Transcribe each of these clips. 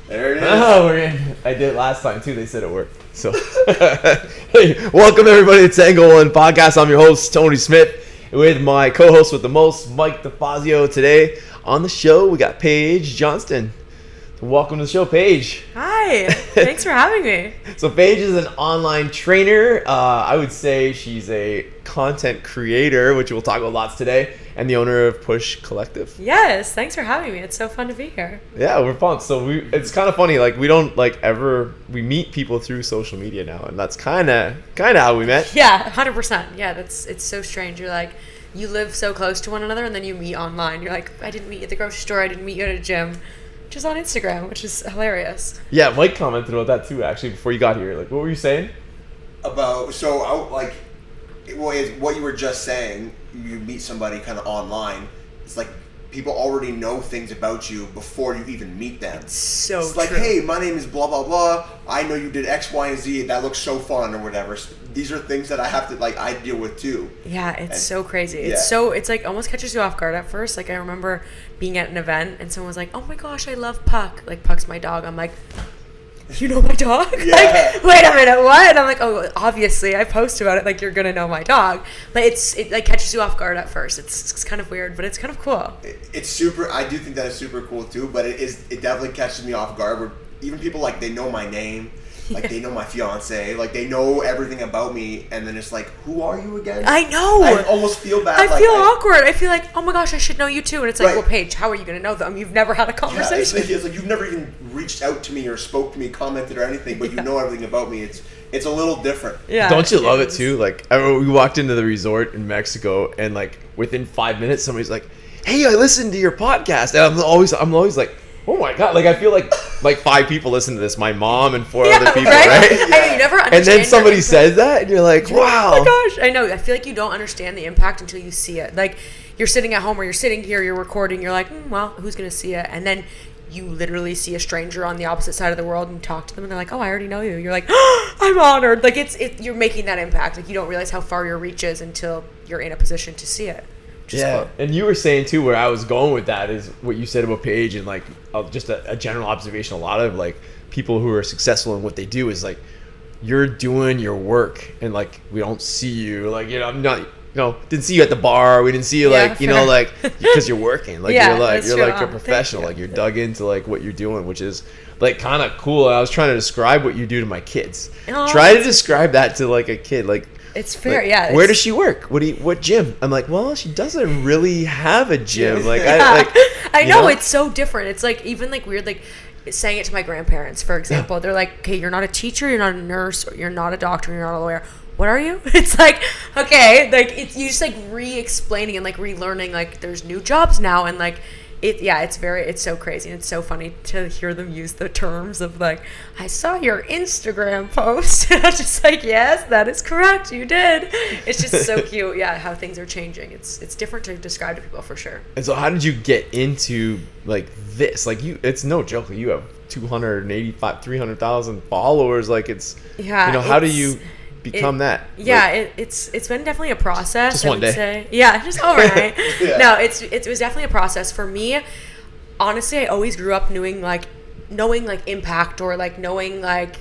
There it is. Oh, I did it last time too. They said it worked. So, hey, welcome everybody to Tango One Podcast. I'm your host, Tony Smith, with my co-host with the most, Mike DeFazio. Today on the show, we got Paige Johnston. Welcome to the show, Paige. Hi. Thanks for having me. So Paige is an online trainer. I would say she's a content creator, which we'll talk about lots today, and the owner of Push Collective. Yes. Thanks for having me. It's so fun to be here. Yeah, we're pumped. So it's kind of funny. Like we don't we meet people through social media now, and that's kind of how we met. Yeah, 100%. Yeah, it's so strange. You're like, you live so close to one another, and then you meet online. You're like, I didn't meet you at the grocery store. I didn't meet you at a gym. Just on Instagram, which is hilarious. Yeah, Mike commented about that too, actually, before you got here. Like, what were you saying? What you were just saying, you meet somebody kind of online, it's like people already know things about you before you even meet them. It's It's true. like, hey, my name is blah, blah, blah. I know you did X, Y, and Z. That looks so fun or whatever. These are things that I have to, I deal with too. Yeah, it's so crazy. Yeah. It's like almost catches you off guard at first. Like I remember being at an event and someone was like, oh my gosh, I love Puck. Like Puck's my dog. I'm like, you know my dog? Yeah. Like, wait a minute, what? And I'm like, oh, obviously I post about it. Like you're going to know my dog. But it like catches you off guard at first. It's kind of weird, but it's kind of cool. It's super, I do think that is super cool too, but it definitely catches me off guard where even people they know my name. They know my fiance, they know everything about me, and then it's like, who are you again? I know. I almost feel bad. I feel awkward. I feel like, oh my gosh, I should know you too. And it's like, Right. well, Paige, how are you going to know them? You've never had a conversation. It's like you've never even reached out to me or spoke to me, commented or anything, but you know everything about me. It's a little different. Yeah. Don't you love it too? We walked into the resort in Mexico, and within 5 minutes, somebody's like, "Hey, I listened to your podcast," and I'm always like, "Oh my god!" I feel like 5 people listen to this. My mom and 4 other people, right? I mean, you never understand. And then somebody says that, and you're like, "Wow!" Oh my gosh, I know. I feel like you don't understand the impact until you see it. Like you're sitting at home or you're sitting here, you're recording. You're like, well, who's gonna see it? And then you literally see a stranger on the opposite side of the world and talk to them, and they're like, oh, I already know you. You're like, oh, I'm honored. Like you're making that impact. Like you don't realize how far your reach is until you're in a position to see it. Yeah, cool. and you were saying too, where I was going with that is what you said about Paige, and just a general observation. A lot of people who are successful in what they do is you're doing your work, and we don't see you. I'm not, didn't see you at the bar. We didn't see you because you're working. Yeah, you're a professional. You're dug into what you're doing, which is kind of cool. I was trying to describe what you do to my kids. Oh, Try to describe that to a kid. It's fair, yeah. Where does she work? What gym? I'm like, well, she doesn't really have a gym. I know it's so different. It's even weird, saying it to my grandparents, for example. Yeah. They're like, okay, you're not a teacher, you're not a nurse, you're not a doctor, you're not a lawyer. What are you? It's like, okay, it's you just re-explaining and relearning. There's new jobs now, and it's so crazy, and it's so funny to hear them use the terms of I saw your Instagram post, and I'm just like, yes, that is correct, you did. It's just so cute, yeah, how things are changing. It's different to describe to people for sure. And so, how did you get into this? It's no joke. You have 300,000 followers. How do you become that? It's been definitely a process. Just one day. Say. Yeah, just overnight. Yeah. No, it was definitely a process for me. Honestly, I always grew up knowing impact, or knowing my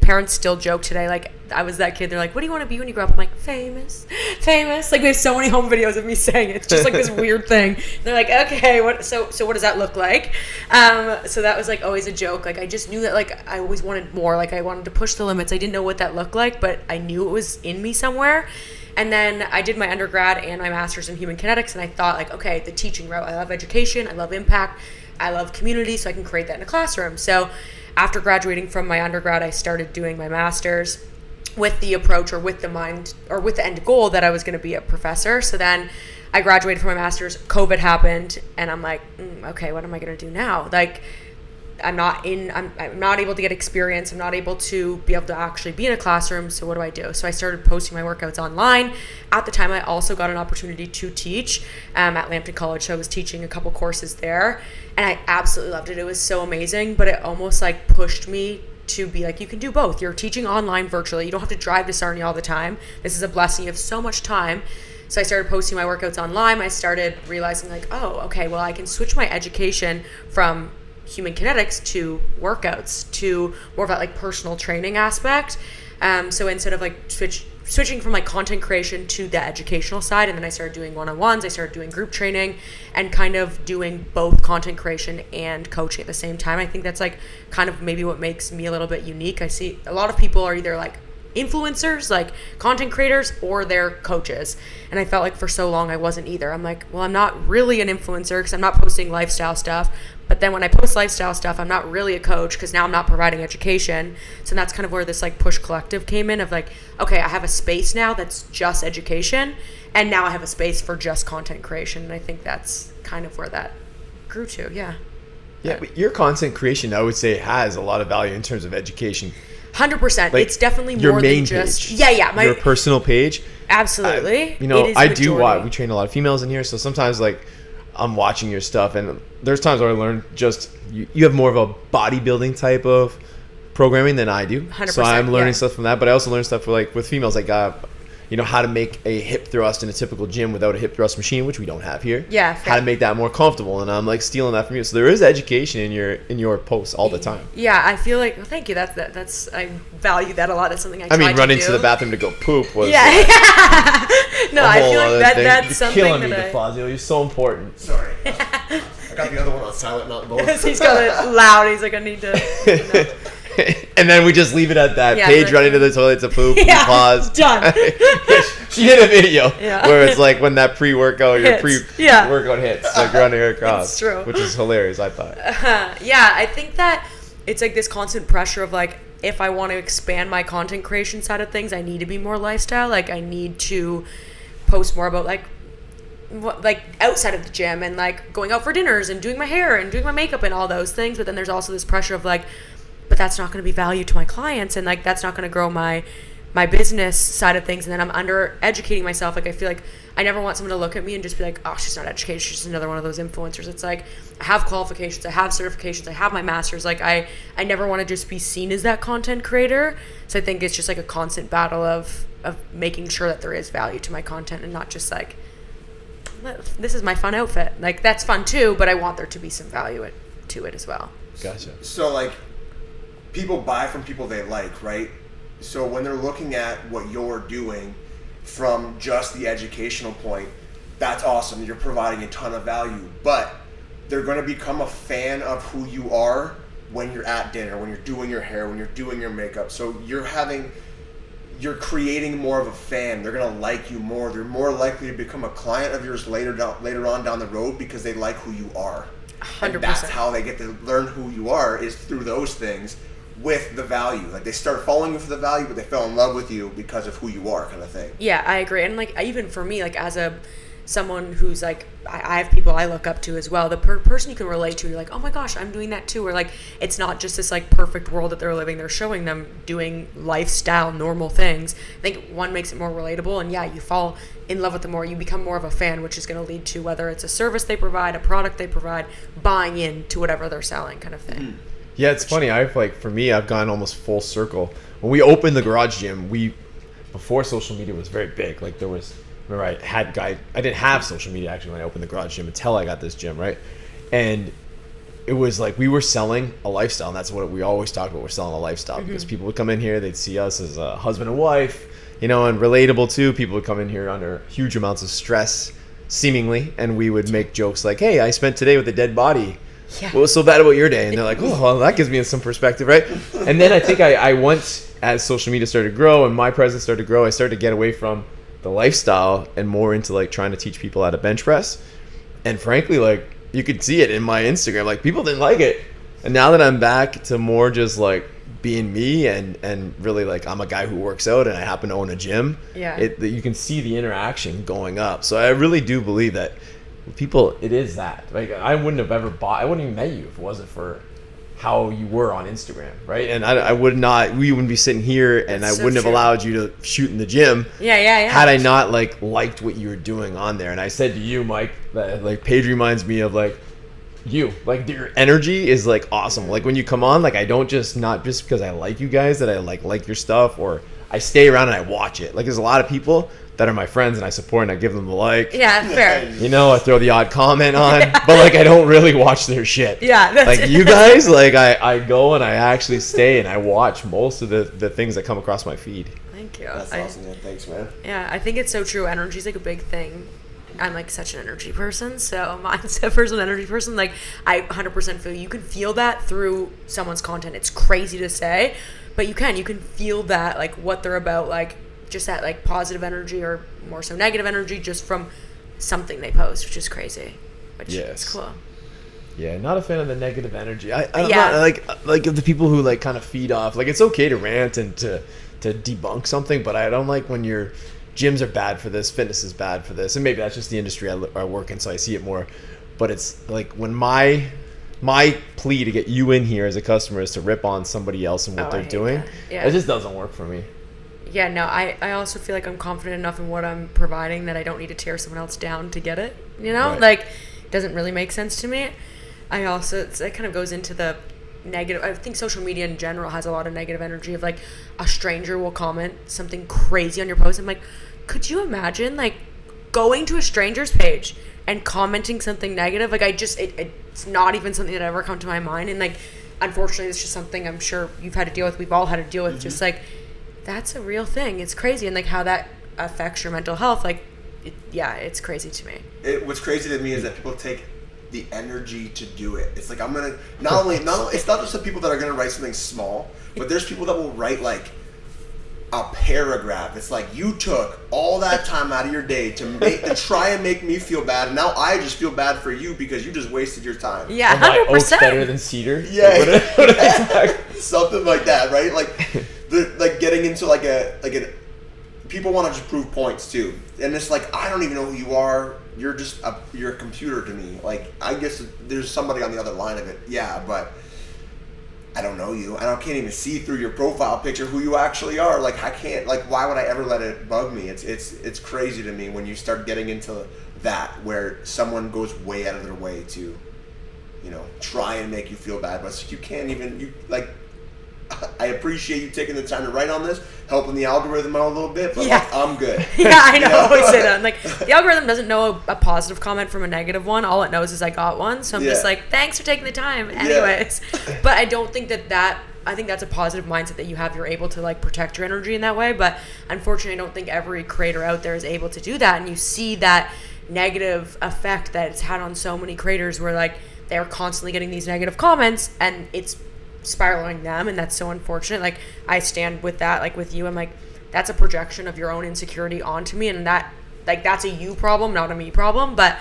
parents still joke today I was that kid. They're like, what do you want to be when you grow up? I'm like, famous. We have so many home videos of me saying it. It's just this weird thing. And they're like, okay, what what does that look like? So that was always a joke. I just knew that I always wanted more. I wanted to push the limits. I didn't know what that looked like, but I knew it was in me somewhere. And then I did my undergrad and my master's in human kinetics, and I thought okay, the teaching route. I love education. I love impact. I love community, so I can create that in a classroom. So after graduating from my undergrad, I started doing my master's with the approach, or with the mind, or with the end goal that I was going to be a professor. So then I graduated from my master's, COVID happened, and I'm like, okay, what am I going to do now? I'm not able to get experience. I'm not able to be able to actually be in a classroom. So what do I do? So I started posting my workouts online. At the time, I also got an opportunity to teach at Lambton College. So I was teaching a couple courses there, and I absolutely loved it. It was so amazing, but it almost pushed me to be you can do both. You're teaching online virtually. You don't have to drive to Sarnia all the time. This is a blessing. You have so much time. So I started posting my workouts online. I started realizing oh, okay, well, I can switch my education from human kinetics to workouts to more of that like personal training aspect. So instead of like switching from like content creation to the educational side, and then I started doing one-on-ones, I started doing group training and kind of doing both content creation and coaching at the same time. I think that's like kind of maybe what makes me a little bit unique. I see a lot of people are either like influencers, like content creators, or they're coaches, and I felt like for so long I wasn't either. I'm like, well, I'm not really an influencer because I'm not posting lifestyle stuff, but then when I post lifestyle stuff, I'm not really a coach because now I'm not providing education. So that's kind of where this like Push Collective came in of like, okay, I have a space now that's just education, and now I have a space for just content creation, and I think that's kind of where that grew to. Yeah, but your content creation, I would say, has a lot of value in terms of education. 100%. Like, it's definitely your more main than just page. yeah Your personal page. Absolutely. I do watch. We train a lot of females in here, so sometimes like I'm watching your stuff, and there's times where I learn just you have more of a bodybuilding type of programming than I do. 100%, so I'm learning stuff from that, but I also learn stuff with females, like how to make a hip thrust in a typical gym without a hip thrust machine, which we don't have here. Yeah. How to make that more comfortable, and I'm like stealing that from you. So there is education in your posts all the time. Yeah, I feel like, well, thank you. That's I value that a lot. That's something I try to running do. to the bathroom to go poop was No, I feel like that's something killing me, that DeFazio. You're so important. Sorry. I got the other one on silent, not both. He's got it loud. He's like, I need to. And then we just leave it at that. Yeah, Paige running to the toilet to poop. Yeah, pause. done. She did a video Yeah. where it's like when that pre-workout, your pre-workout hits, like running across. It's true. Which is hilarious, I thought. Yeah, I think that it's like this constant pressure of like, if I want to expand my content creation side of things, I need to be more lifestyle. Like I need to post more about like outside of the gym and like going out for dinners and doing my hair and doing my makeup and all those things. But then there's also this pressure of like, but that's not going to be value to my clients, and like that's not going to grow my business side of things. And then I'm under educating myself. Like I feel like I never want someone to look at me and just be like, oh, she's not educated, she's just another one of those influencers. It's like I have qualifications, I have certifications, I have my master's. Like I never want to just be seen as that content creator. So I think it's just like a constant battle of making sure that there is value to my content and not just like, this is my fun outfit. Like that's fun too, but I want there to be some value to it as well. Gotcha. So like, people buy from people they like, right? So when they're looking at what you're doing from just the educational point, that's awesome. You're providing a ton of value, but they're going to become a fan of who you are when you're at dinner, when you're doing your hair, when you're doing your makeup. So you're creating more of a fan. They're going to like you more. They're more likely to become a client of yours later on down the road because they like who you are. 100%. And that's how they get to learn who you are, is through those things. With the value, like they start following you for the value, but they fell in love with you because of who you are, kind of thing. Yeah, I agree. And like even for me, like as someone who's like, I have people I look up to as well. The person you can relate to, you're like, oh my gosh, I'm doing that too. Or like, it's not just this like perfect world that they're living. They're showing them doing lifestyle, normal things. I think one makes it more relatable, and yeah, you fall in love with them more. You become more of a fan, which is going to lead to whether it's a service they provide, a product they provide, buying into whatever they're selling, kind of thing. Mm-hmm. Yeah, it's funny. For me, I've gone almost full circle. When we opened the garage gym, before social media was very big. Like I didn't have social media actually when I opened the garage gym until I got this gym, right? And it was like we were selling a lifestyle, and that's what we always talk about. We're selling a lifestyle because people would come in here, they'd see us as a husband and wife, and relatable too. People would come in here under huge amounts of stress, seemingly, and we would make jokes like, "Hey, I spent today with a dead body. Yeah. What was so bad about your day?" And they're like, "Oh, well, that gives me some perspective, right?" And then I think I once, as social media started to grow and my presence started to grow, I started to get away from the lifestyle and more into like trying to teach people how to bench press. And frankly, like you could see it in my Instagram, like people didn't like it. And now that I'm back to more just like being me and really like I'm a guy who works out and I happen to own a gym, you can see the interaction going up. So I really do believe that people, it is that. Like I wouldn't have ever I wouldn't even met you if it wasn't for how you were on Instagram, right? And we wouldn't be sitting here, and I wouldn't have allowed you to shoot in the gym. Yeah. Had I not like liked what you were doing on there. And I said to you, Mike, that like Paige reminds me of like you. Like your energy is like awesome. Like when you come on, like I don't not just because I like you guys that I like your stuff, or I stay around and I watch it. Like there's a lot of people that are my friends and I support and I give them the like. Yeah, fair. You know, I throw the odd comment on, but like I don't really watch their shit. Yeah, that's like you guys, like I go and I actually stay and I watch most of the things that come across my feed. Thank you. That's awesome, man. Thanks, man. Yeah, I think it's so true. Energy is like a big thing. I'm like such an energy person, so mindset person, energy person. Like I 100% feel you can feel that through someone's content. It's crazy to say, but you can feel that, like what they're about, like just that like positive energy or more so negative energy just from something they post, which is crazy. Which is cool. Yeah, not a fan of the negative energy. I'm not like of the people who like kind of feed off. Like it's okay to rant and to debunk something, but I don't like when your gyms are bad for this, fitness is bad for this, and maybe that's just the industry I work in, so I see it more. But it's like when my plea to get you in here as a customer is to rip on somebody else and what they're doing, it just doesn't work for me. Yeah, no, I also feel like I'm confident enough in what I'm providing that I don't need to tear someone else down to get it, you know? Right. Like, it doesn't really make sense to me. I also, it kind of goes into the negative. I think social media in general has a lot of negative energy of, like, a stranger will comment something crazy on your post. I'm like, could you imagine, like, going to a stranger's page and commenting something negative? Like, it's not even something that ever come to my mind. And, like, unfortunately, it's just something I'm sure you've had to deal with. We've all had to deal with. Mm-hmm. Just, like, that's a real thing. It's crazy. And like how that affects your mental health. Like, it's crazy to me. What's crazy to me is that people take the energy to do it. It's like, I'm going to, not only, it's not just the people that are going to write something small, but there's people that will write like a paragraph. It's like, you took all that time out of your day to try and make me feel bad. And now I just feel bad for you because you just wasted your time. Yeah, 100%. Oak's better than cedar. Yeah. Something like that, right? Like getting into like a people want to just prove points too, and it's like, I don't even know who you are. You're just you're a computer to me. Like, I guess there's somebody on the other line of it, yeah, but I don't know you. I can't even see through your profile picture who you actually are. Like, I can't. Like, why would I ever let it bug me? It's crazy to me when you start getting into that where someone goes way out of their way to, you know, try and make you feel bad, but you can't even I appreciate you taking the time to write on this, helping the algorithm out a little bit, but like, I'm good. Yeah, I know. I always say that. Like, the algorithm doesn't know a positive comment from a negative one. All it knows is I got one. So I'm just like, thanks for taking the time. Anyways. But I don't think I think that's a positive mindset that you have. You're able to like protect your energy in that way. But unfortunately, I don't think every creator out there is able to do that. And you see that negative effect that it's had on so many creators where like they're constantly getting these negative comments and it's spiraling them, and that's so unfortunate. Like, I stand with that, like with you. I'm like, that's a projection of your own insecurity onto me, and that, like, that's a you problem, not a me problem. But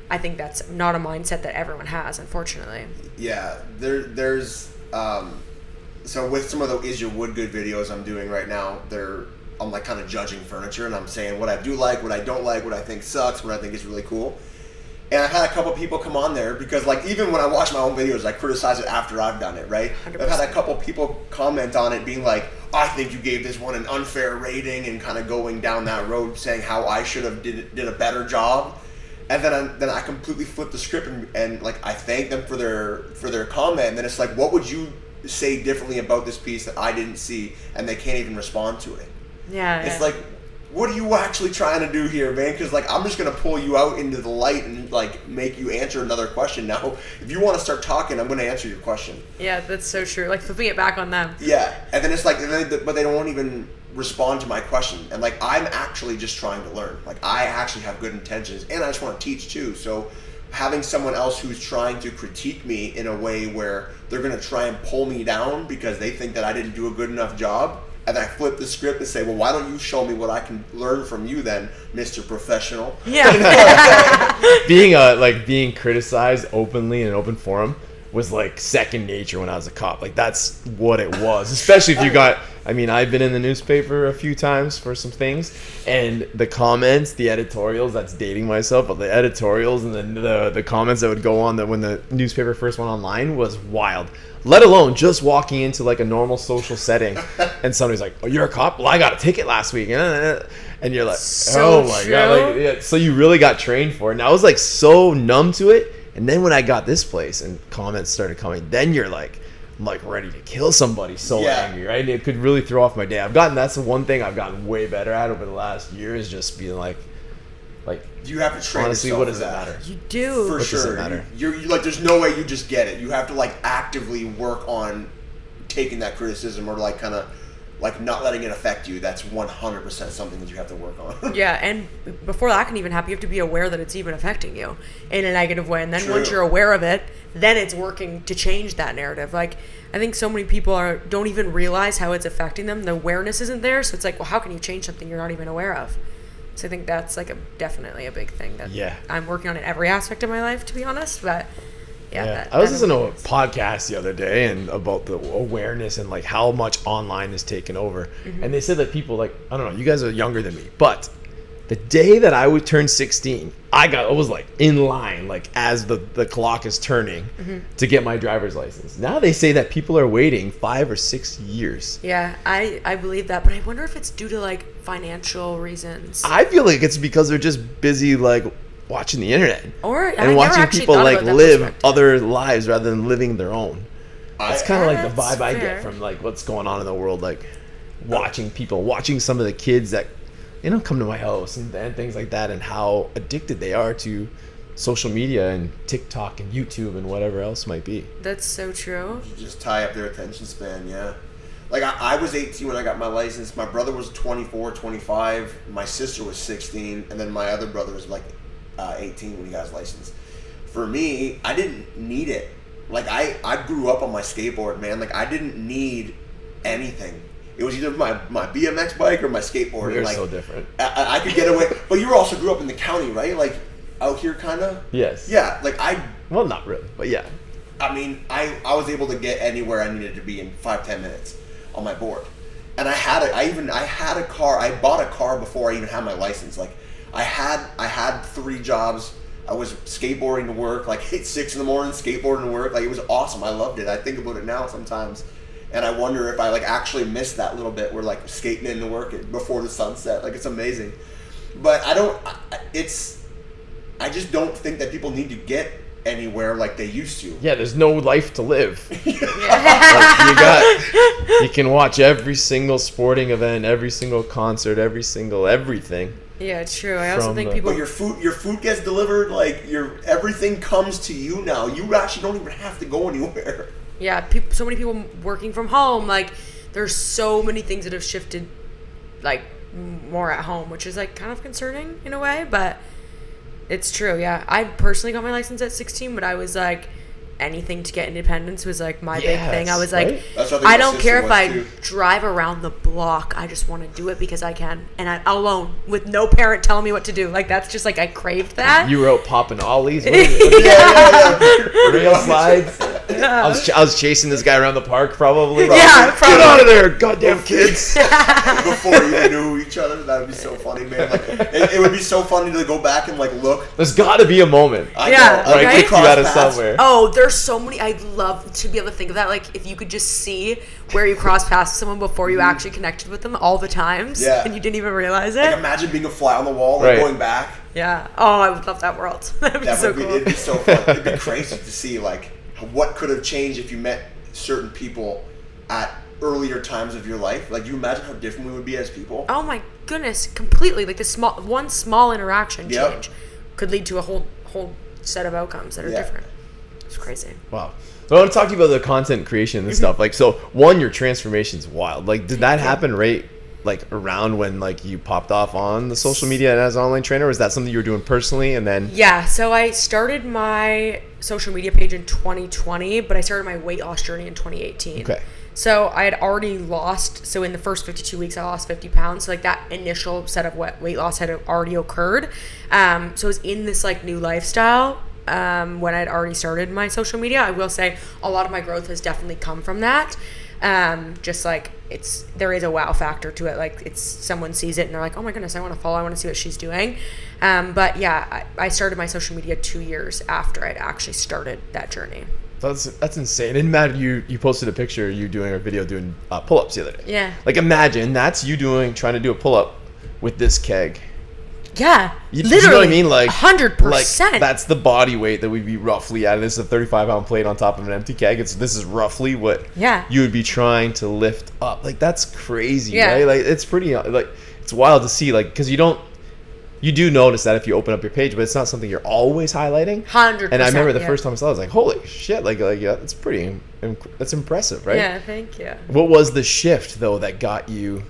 I think that's not a mindset that everyone has, unfortunately. Yeah, there's so with some of the Is Your Wood Good videos I'm doing right now, I'm like kind of judging furniture, and I'm saying what I do like, what I don't like, what I think sucks, what I think is really cool. And I've had a couple people come on there because, like, even when I watch my own videos, I criticize it after I've done it, right? 100%. I've had a couple people comment on it being like, I think you gave this one an unfair rating, and kind of going down that road saying how I should have did a better job. And then I completely flip the script and like, I thank them for their comment. And then it's like, what would you say differently about this piece that I didn't see? And they can't even respond to it. Yeah. It's like, what are you actually trying to do here, man? Because, like, I'm just going to pull you out into the light and, like, make you answer another question. Now, if you want to start talking, I'm going to answer your question. Yeah, that's so true. Like, flipping it back on them. Yeah. And then it's like, but they don't even respond to my question. And, like, I'm actually just trying to learn. Like, I actually have good intentions, and I just want to teach, too. So having someone else who's trying to critique me in a way where they're going to try and pull me down because they think that I didn't do a good enough job, and I flip the script and say, well, why don't you show me what I can learn from you then, Mr. Professional? Yeah. Being criticized openly in an open forum was like second nature when I was a cop. Like, that's what it was. Especially if you got, I've been in the newspaper a few times for some things, and the comments, the editorials, that's dating myself, but the editorials and the comments that would go on when the newspaper first went online was wild. Let alone just walking into like a normal social setting and somebody's like, oh, you're a cop? Well, I got a ticket last week. And you're like, so oh my God. Like, yeah, so you really got trained for it. And I was like so numb to it. And then when I got this place and comments started coming, then you're like, like ready to kill somebody, so Yeah. angry, right? And it could really throw off my day. That's the one thing I've gotten way better at over the last year, is just being like you have to train honestly, yourself what for does it that. matter? You do. For What does sure. it matter? You're like, there's no way you just get it. You have to like actively work on taking that criticism, or like kind of like not letting it affect you. That's 100% something that you have to work on. Yeah, and before that can even happen, you have to be aware that it's even affecting you in a negative way. And then True. once you're aware of it, then it's working to change that narrative. Like, I think so many people don't even realize how it's affecting them. The awareness isn't there. So it's like, well, how can you change something you're not even aware of? So I think that's like definitely a big thing that I'm working on in every aspect of my life, to be honest. But yeah. I was listening to a podcast the other day and about the awareness and like how much online is taken over. And they said that people, like, I don't know, you guys are younger than me, but the day that I would turn 16, I was like in line, like as the clock is turning to get my driver's license. Now they say that people are waiting 5 or 6 years. Yeah, I believe that, but I wonder if it's due to like financial reasons. I feel like it's because they're just busy like watching the internet and watching people like live other lives rather than living their own. That's kind of like the vibe I get from like what's going on in the world, like watching some of the kids that come to my house and things like that, and how addicted they are to social media and TikTok and YouTube and whatever else might be. That's so true. You just tie up their attention span, yeah. Like, I was 18 when I got my license. My brother was 24, 25. My sister was 16. And then my other brother was, like, 18 when he got his license. For me, I didn't need it. Like, I grew up on my skateboard, man. Like, I didn't need anything. It was either my BMX bike or my skateboard. We're like, so different. I could get away. But you also grew up in the county, right? Like, out here, kind of? Yes. Yeah, like, well, not really, but yeah. I mean, I was able to get anywhere I needed to be in 5-10 minutes on my board. And I had a car. I bought a car before I even had my license. Like, I had 3 jobs. I was skateboarding to work, like 6 in the morning, skateboarding to work. Like, it was awesome. I loved it. I think about it now sometimes. And I wonder if I like actually missed that little bit where like skating into work before the sunset. Like, it's amazing. But I just don't think that people need to get anywhere like they used to. Yeah, there's no life to live. Yeah. Like, you can watch every single sporting event, every single concert, everything. Yeah, it's true. I also think people. But your food gets delivered. Like, everything comes to you now. You actually don't even have to go anywhere. Yeah, so many people working from home. Like, there's so many things that have shifted, like, more at home, which is like kind of concerning in a way, but it's true. Yeah, I personally got my license at 16, but I was like, anything to get independence was like my big thing. I was like, right? I don't care if I drive around the block. I just want to do it because I can, and I alone with no parent telling me what to do. Like, that's just like, I craved that. You were out popping ollies, Yeah. rail slides. I was chasing this guy around the park, probably. Yeah, probably. Get out of there, goddamn kids! Before you even knew each other, that would be so funny, man. Like, it would be so funny to go back and like look. There's got to be a moment. I Yeah, know, where I right? kicked you out of somewhere. Oh, there's so many. I'd love to be able to think of that. Like, if you could just see where you crossed past someone before you actually connected with them all the times, and you didn't even realize it. Like, imagine being a fly on the wall, like Right. going back. Yeah. Oh, I would love that world. That'd be so cool. It'd be so fun. It'd be crazy to see like what could have changed if you met certain people at earlier times of your life. Like, you imagine how different we would be as people. Oh my goodness, completely. Like, one small interaction change could lead to a whole set of outcomes that are different. It's crazy. Wow. So I want to talk to you about the content creation and stuff. Like, so one, your transformation's wild. Like, did that happen right like around when like you popped off on the social media and as an online trainer? Or was that something you were doing personally and then? Yeah, so I started my social media page in 2020, but I started my weight loss journey in 2018. Okay. So I had already lost, so in the first 52 weeks, I lost 50 pounds. So like that initial set of weight loss had already occurred. So I was in this like new lifestyle when I had already started my social media. I will say a lot of my growth has definitely come from that. Just like there is a wow factor to it. Like, someone sees it and they're like, oh my goodness, I want to follow, I want to see what she's doing. But yeah, I started my social media 2 years after I'd actually started that journey. That's insane. And Matt, you posted a picture of you doing a video doing pull-ups the other day. Yeah. Like, imagine that's you trying to do a pull-up with this keg. Yeah, You literally. know what I mean? Like 100%. Like, that's the body weight that we'd be roughly at. This is a 35-pound plate on top of an empty keg. This is roughly what you would be trying to lift up. Like, that's crazy, right? Like, it's pretty, like, it's wild to see, like, because you do notice that if you open up your page, but it's not something you're always highlighting. 100%. And I remember the first time I saw it, I was like, holy shit, yeah, that's that's impressive, right? Yeah, thank you. What was the shift, though, that got you,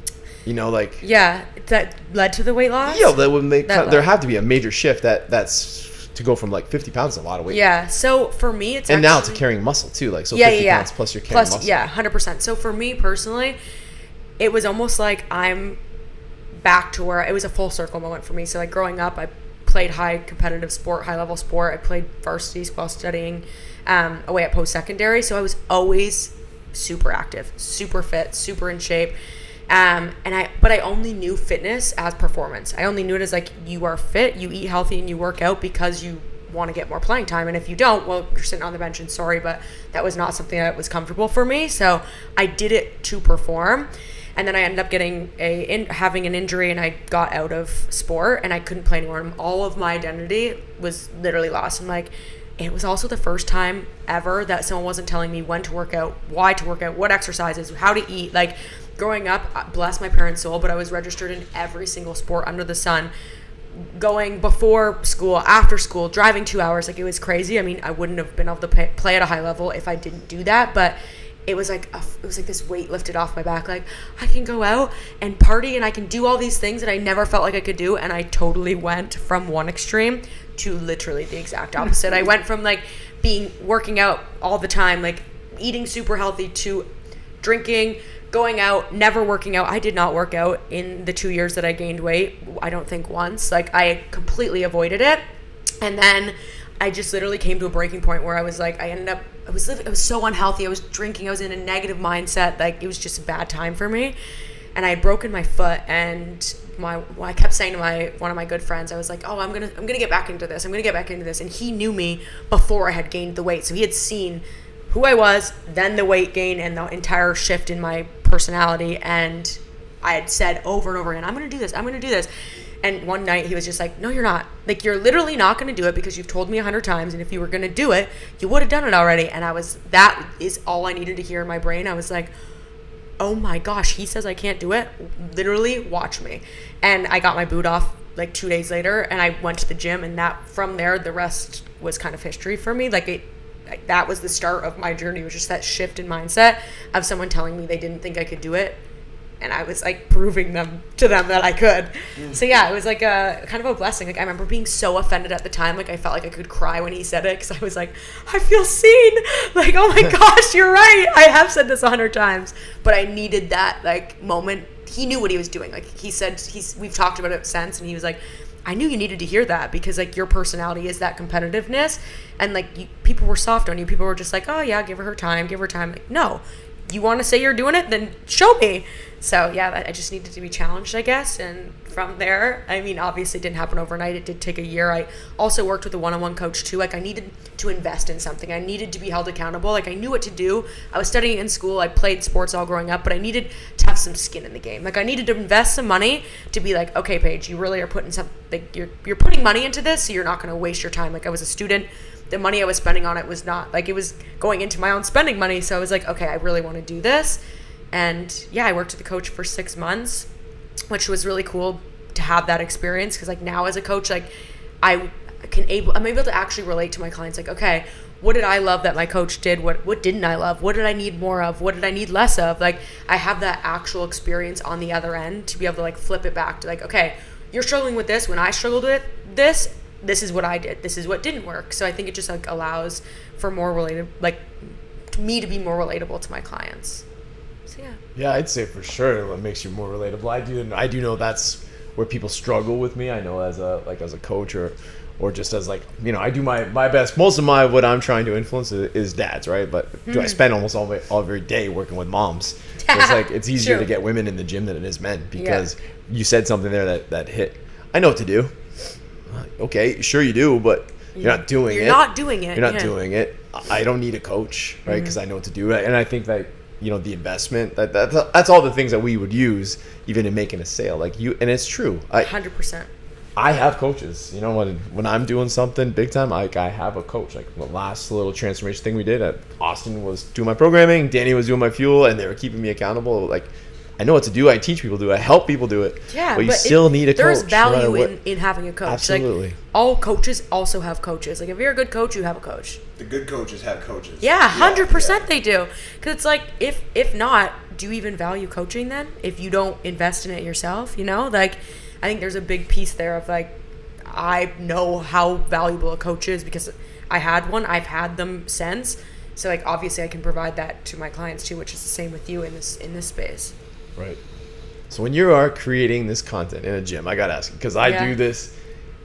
like... Yeah, that led to the weight loss? Yeah, that would make... There had to be a major shift that's to go from, like, 50 pounds is a lot of weight. Yeah, so for me, it's and now to carrying muscle, too. Like, so 50 pounds plus you're carrying muscle. Yeah, 100%. So for me, personally, it was almost like I'm back to where... It was a full circle moment for me. So, like, growing up, I played high competitive sport, high level sport. I played varsity while studying away at post-secondary. So I was always super active, super fit, super in shape. But I only knew fitness as performance. I only knew it as like, you are fit, you eat healthy, and you work out because you want to get more playing time. And if you don't, well, you're sitting on the bench and sorry, but that was not something that was comfortable for me. So I did it to perform. And then I ended up getting having an injury, and I got out of sport and I couldn't play anymore. And all of my identity was literally lost. And like, it was also the first time ever that someone wasn't telling me when to work out, why to work out, what exercises, how to eat. Like, growing up, bless my parents' soul, but I was registered in every single sport under the sun, going before school, after school, driving 2 hours. Like, it was crazy. I mean, I wouldn't have been able to play at a high level if I didn't do that, but it was like this weight lifted off my back. Like, I can go out and party and I can do all these things that I never felt like I could do. And I totally went from one extreme to literally the exact opposite. I went from like working out all the time, like eating super healthy, to drinking, going out, never working out. I did not work out in the 2 years that I gained weight. I don't think once. Like, I completely avoided it. And then I just literally came to a breaking point where I was like, I was so unhealthy. I was drinking. I was in a negative mindset. Like, it was just a bad time for me. And I had broken my foot, and I kept saying to one of my good friends, I was like, oh, I'm gonna get back into this. I'm gonna get back into this. And he knew me before I had gained the weight. So he had seen who I was, then the weight gain and the entire shift in my personality. And I had said over and over again, I'm going to do this. I'm going to do this. And one night he was just like, no, you're not. Like, you're literally not going to do it because you've told me 100 times. And if you were going to do it, you would have done it already. And that is all I needed to hear in my brain. I was like, oh my gosh, he says I can't do it. Literally, watch me. And I got my boot off like 2 days later, and I went to the gym, and from there, the rest was kind of history for me. That was the start of my journey. It was just that shift in mindset of someone telling me they didn't think I could do it, and I was like proving to them that I could. So yeah, it was like a kind of a blessing. Like, I remember being so offended at the time. Like, I felt like I could cry when he said it, because I was like, I feel seen. Like, oh my gosh, you're right. I have said this 100 times, but I needed that like moment. He knew what he was doing. Like, he said, we've talked about it since, and he was like, I knew you needed to hear that, because like, your personality is that competitiveness, and like, people were soft on you. People were just like, oh yeah, give her time. Like, no, you want to say you're doing it, then show me. So yeah, I just needed to be challenged, I guess. And from there, I mean, obviously it didn't happen overnight. It did take a year. I also worked with a one-on-one coach too. Like, I needed to invest in something. I needed to be held accountable. Like, I knew what to do. I was studying in school. I played sports all growing up, but I needed to have some skin in the game. Like, I needed to invest some money to be like, okay, Paige, you really are putting like, you're putting money into this, so you're not going to waste your time. Like, I was a student. The money I was spending on it was not like, it was going into my own spending money. So I was like, okay, I really want to do this. And yeah, I worked with the coach for 6 months, which was really cool to have that experience. Cause like, now as a coach, like I'm able to actually relate to my clients. Like, okay, what did I love that my coach did? What didn't I love? What did I need more of? What did I need less of? Like, I have that actual experience on the other end to be able to like flip it back to like, okay, you're struggling with this. When I struggled with this is what I did. This is what didn't work. So I think it just like allows for more me to be more relatable to my clients. So yeah. Yeah, I'd say for sure it makes you more relatable. I do know that's where people struggle with me. I know as a coach or just as like, you know, I do my best. Most of what I'm trying to influence is dads, right? But I spend almost all every day working with moms. So it's like, it's easier to get women in the gym than it is men, because you said something there that hit. I know what to do. Okay, sure you do, but you're not doing it. You're not doing it. You're not doing it. I don't need a coach, right? Because I know what to do. And I think that, you know, the investment, that's all the things that we would use even in making a sale. Like, and it's true. 100%. I have coaches. You know, when I'm doing something big time, like I have a coach. Like the last little transformation thing we did, Austin was doing my programming, Danny was doing my fuel, and they were keeping me accountable. Like I know what to do. I teach people to do it. I help people do it. Yeah, but you still need a coach. There's value in having a coach. Absolutely. Like, all coaches also have coaches. Like if you're a good coach, you have a coach. The good coaches have coaches. Yeah, 100% they do. Because it's like, if not, do you even value coaching then? If you don't invest in it yourself, you know? Like, I think there's a big piece there of like, I know how valuable a coach is because I had one. I've had them since. So like, obviously I can provide that to my clients too, which is the same with you in this space. Right. So when you are creating this content in a gym, I got to ask you, because I do this.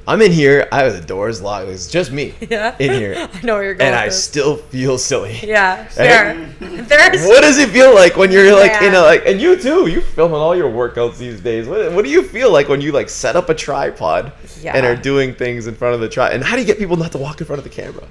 I'm in here. I have the doors locked. It's just me in here. I know where you're going. And I still feel silly. Yeah, sure. What does it feel like when you're like in a and you too? You filming all your workouts these days. What do you feel like when you like set up a tripod and are doing things in front of the tripod? And how do you get people not to walk in front of the camera?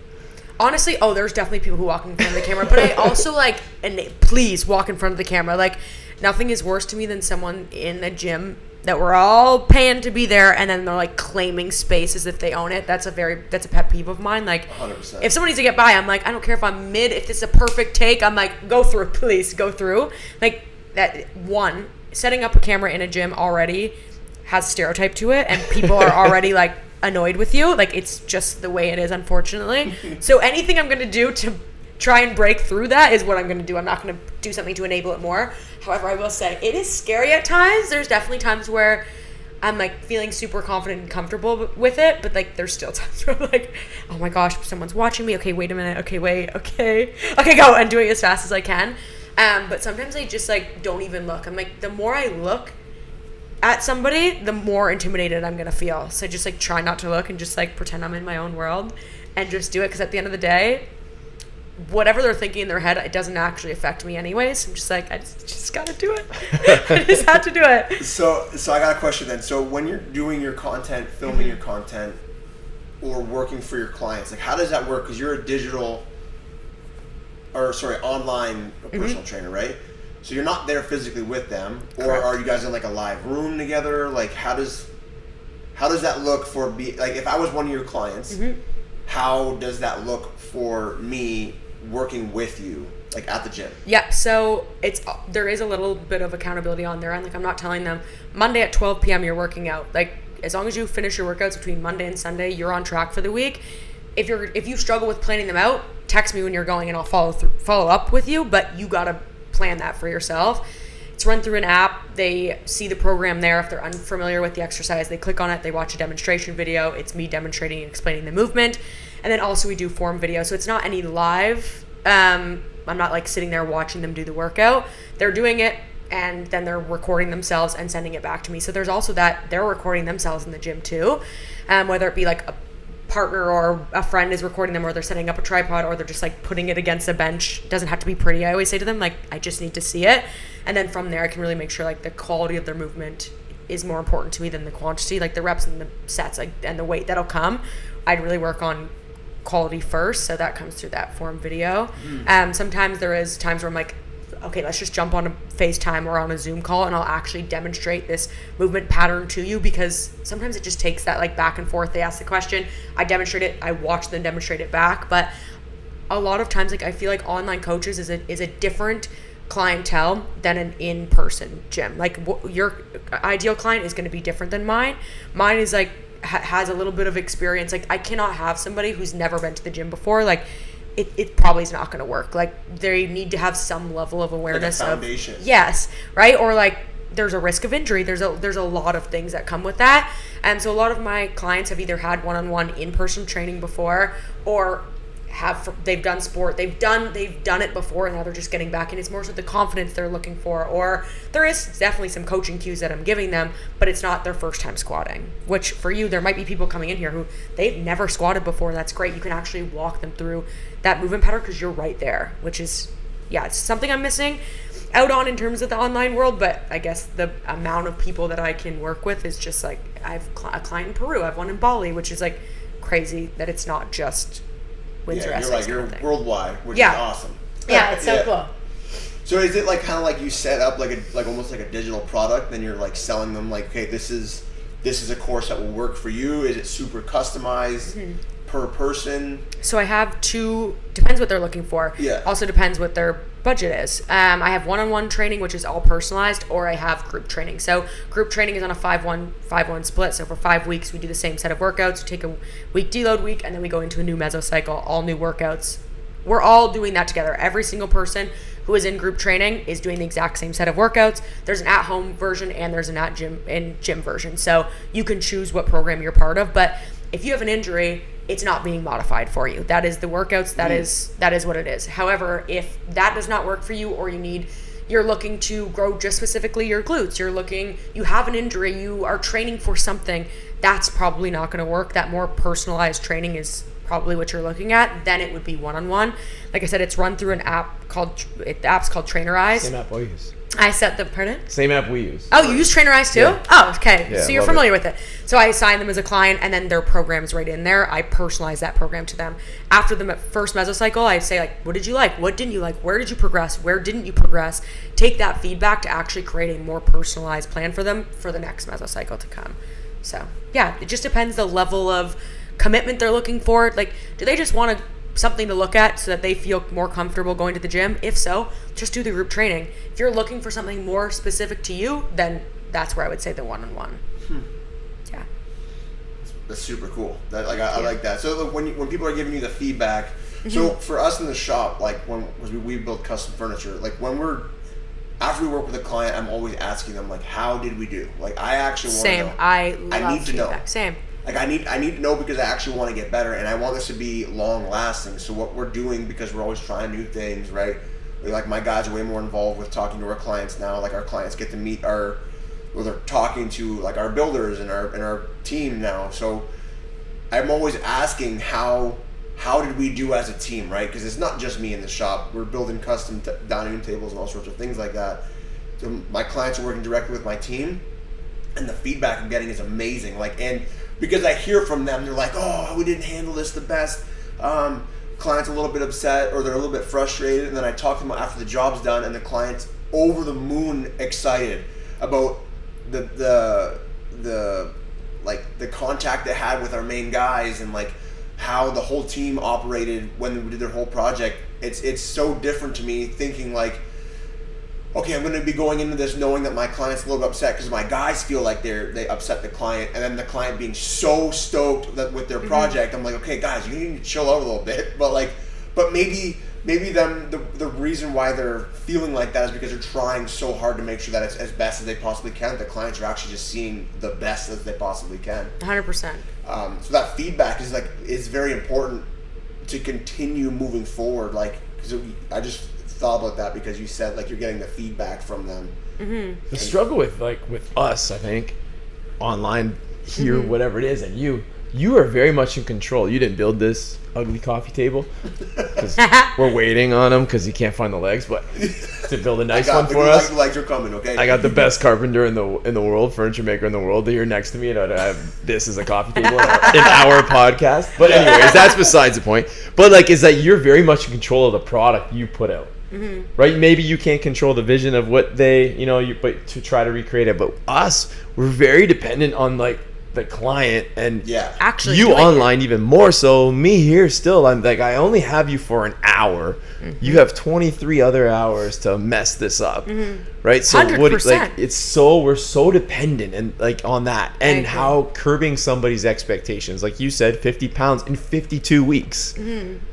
Honestly, there's definitely people who walk in front of the camera, but I also like, and please walk in front of the camera. Like, nothing is worse to me than someone in a gym that we're all paying to be there, and then they're like claiming space as if they own it. That's a pet peeve of mine. Like, 100%. If someone needs to get by, I'm like, I don't care if I'm mid, if it's a perfect take, I'm like, go through, please, go through. Like, that one, setting up a camera in a gym already has stereotype to it, and people are already like annoyed with you. Like, it's just the way it is, unfortunately. So anything I'm gonna do to try and break through that is what I'm going to do. I'm not going to do something to enable it more. However, I will say it is scary at times. There's definitely times where I'm like feeling super confident and comfortable with it, but like there's still times where I'm like, oh my gosh, someone's watching me. Okay, wait a minute. Okay, wait. Okay, go, and doing it as fast as I can. But sometimes I just like don't even look. I'm like, the more I look at somebody, the more intimidated I'm going to feel. So just like try not to look and just like pretend I'm in my own world and just do it, because at the end of the day, whatever they're thinking in their head, it doesn't actually affect me anyways. I'm just like, I just gotta do it. I just have to do it. So I got a question then. So when you're doing your content, filming your content, or working for your clients, like how does that work? Because you're a online personal trainer, right? So you're not there physically with them, or Correct. are you guys in like a live room together? Like how does that look for like if I was one of your clients, how does that look for me working with you, like at the gym? Yeah, so there is a little bit of accountability on there, and like I'm not telling them Monday at 12 p.m. you're working out. Like as long as you finish your workouts between Monday and Sunday, you're on track for the week. If you struggle with planning them out, text me when you're going, and I'll follow up with you. But you gotta plan that for yourself. It's run through an app. They see the program there. If they're unfamiliar with the exercise, they click on it. They watch a demonstration video. It's me demonstrating and explaining the movement. And then also we do form video. So it's not any live. I'm not like sitting there watching them do the workout. They're doing it, and then they're recording themselves and sending it back to me. So there's also that they're recording themselves in the gym too. Whether it be like a partner or a friend is recording them, or they're setting up a tripod, or they're just like putting it against a bench. It doesn't have to be pretty. I always say to them, like, I just need to see it. And then from there I can really make sure like the quality of their movement is more important to me than the quantity, like the reps and the sets, like, and the weight that'll come. I'd really work on quality first, so that comes through that form video. Sometimes there is times where I'm like, okay, let's just jump on a FaceTime or on a Zoom call, and I'll actually demonstrate this movement pattern to you, because sometimes it just takes that like back and forth. They ask the question, I demonstrate it, I watch them demonstrate it back. But a lot of times, like I feel like online coaches is a different clientele than an in-person gym. Like your ideal client is going to be different than mine. Mine is like has a little bit of experience. Like I cannot have somebody who's never been to the gym before. Like it probably is not going to work. Like they need to have some level of awareness, like a foundation. Yes, right? Or like there's a risk of injury. There's a lot of things that come with that. And so a lot of my clients have either had one-on-one in-person training before, or they've done sport, they've done it before, and now they're just getting back, and it's more so the confidence they're looking for. Or there is definitely some coaching cues that I'm giving them, but it's not their first time squatting, which for you, there might be people coming in here who they've never squatted before. That's great. You can actually walk them through that movement pattern because you're right there, which is, yeah, it's something I'm missing out on in terms of the online world. But I guess the amount of people that I can work with is just like, I have a client in Peru, I have one in Bali, which is like crazy that it's not just Windsor, Essex. You're worldwide, which is awesome. Yeah, it's so cool. So is it like kind of like you set up like almost like a digital product, then you're like selling them like, okay, this is this is a course that will work for you? Is it super customized per person? So I have two, depends what they're looking for. Yeah. Also depends what their budget is. I have one-on-one training, which is all personalized, or I have group training. So group training is on a 5-1 split. So for 5 weeks, we do the same set of workouts. We take a week deload week, and then we go into a new mesocycle, all new workouts. We're all doing that together. Every single person who is in group training is doing the exact same set of workouts. There's an at-home version and there's an at-gym version. So you can choose what program you're part of. But if you have an injury, it's not being modified for you. That is the workouts. That is what it is. However, if that does not work for you, or you're looking to grow just specifically your glutes, you have an injury, you are training for something, that's probably not going to work. That more personalized training is probably what you're looking at. Then it would be one-on-one. Like I said, it's run through an app the app's called Trainerize. Same app we use. I set the, pardon? Same app we use. Oh, you use Trainerize too? Yeah. Oh, okay. Yeah, so you're familiar with it. So I assign them as a client, and then their program is right in there. I personalize that program to them. After the first mesocycle, I say, like, what did you like? What didn't you like? Where did you progress? Where didn't you progress? Take that feedback to actually create a more personalized plan for them for the next mesocycle to come. So, yeah, it just depends the level of commitment they're looking for. Like, do they just want something to look at so that they feel more comfortable going to the gym? If so, just do the group training. If you're looking for something more specific to you, then that's where I would say the one-on-one. Yeah, that's super cool. I like that. So when people are giving you the feedback, so for us in the shop, like when we build custom furniture, like after we work with a client, I'm always asking them, like, how did we do? Like, I actually want to know. I need to know. Same. Like, I need to know, because I actually want to get better, and I want this to be long lasting. So what we're doing, because we're always trying new things, right? Like, my guys are way more involved with talking to our clients now. Like, our clients get to meet they're talking to, like, our builders and our team now. So I'm always asking how did we do as a team, right? Because it's not just me in the shop. We're building custom dining room tables and all sorts of things like that. So my clients are working directly with my team, and the feedback I'm getting is amazing. Like, and because I hear from them, they're like, oh, we didn't handle this the best. Client's a little bit upset, or they're a little bit frustrated, and then I talk to them after the job's done, and the client's over the moon excited about the contact they had with our main guys, and like how the whole team operated when we did their whole project. It's so different to me, thinking like, okay, I'm going to be going into this knowing that my client's a little bit upset because my guys feel like they upset the client, and then the client being so stoked with their project. I'm like, okay, guys, you need to chill out a little bit. But maybe the reason why they're feeling like that is because they're trying so hard to make sure that it's as best as they possibly can. The clients are actually just seeing the best as they possibly can. 100%. So that feedback is very important to continue moving forward. Like, because I just thought about that because you said like you're getting the feedback from them. The struggle with us, I think, online here, whatever it is, and you are very much in control. You didn't build this ugly coffee table because we're waiting on them because you can't find the legs, but to build a nice one for us. The legs are coming, okay? I got the best carpenter in the world, furniture maker in the world, here next to me, and I have this as a coffee table in our podcast. But anyways, that's besides the point. But like, is that you're very much in control of the product you put out. Right? Maybe you can't control the vision of what they, but to try to recreate it. But us, we're very dependent on like the client, and actually you online even more so. Me here still, I'm like, I only have you for an hour. You have 23 other hours to mess this up, right? So 100%. We're so dependent and like on that, and how curbing somebody's expectations, like you said, 50 pounds in 52 weeks,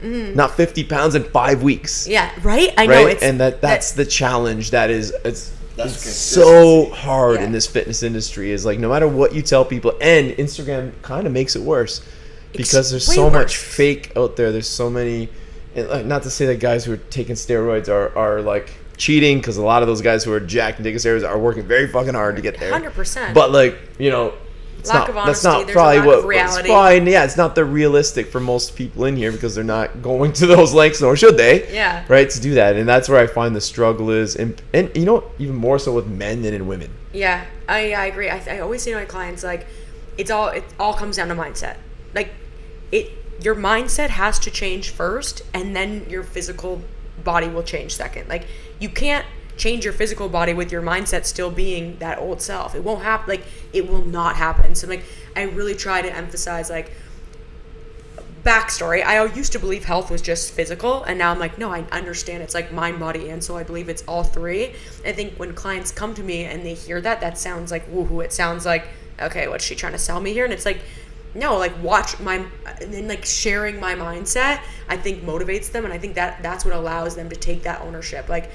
not 50 pounds in 5 weeks. Yeah, right. I know, and that's the challenge. It's so hard in this fitness industry, is like, no matter what you tell people, and Instagram kind of makes it worse because there's so much fake out there. There's so many, and not to say that guys who are taking steroids are like cheating, because a lot of those guys who are jacked and taking steroids are working very fucking hard to get there. 100%. But like, that's not probably what reality. It's fine. Yeah, it's not the realistic for most people in here, because they're not going to those lengths, nor should they. Yeah. Right, to do that, and that's where I find the struggle is, and even more so with men than in women. Yeah, I agree. I always say to my clients, like, it all comes down to mindset. Like, your mindset has to change first, and then your physical body will change second. Like, you can't change your physical body with your mindset still being that old self. It won't happen. Like, it will not happen. So like, I really try to emphasize, like, backstory. I used to believe health was just physical, and now I'm like, no, I understand it's like mind, body, and soul. I believe it's all three. I think when clients come to me and they hear that sounds like woohoo. It sounds like, okay, what's she trying to sell me here? And it's like, no, like, watch my, and then like sharing my mindset, I think motivates them, and I think that's what allows them to take that ownership. Like,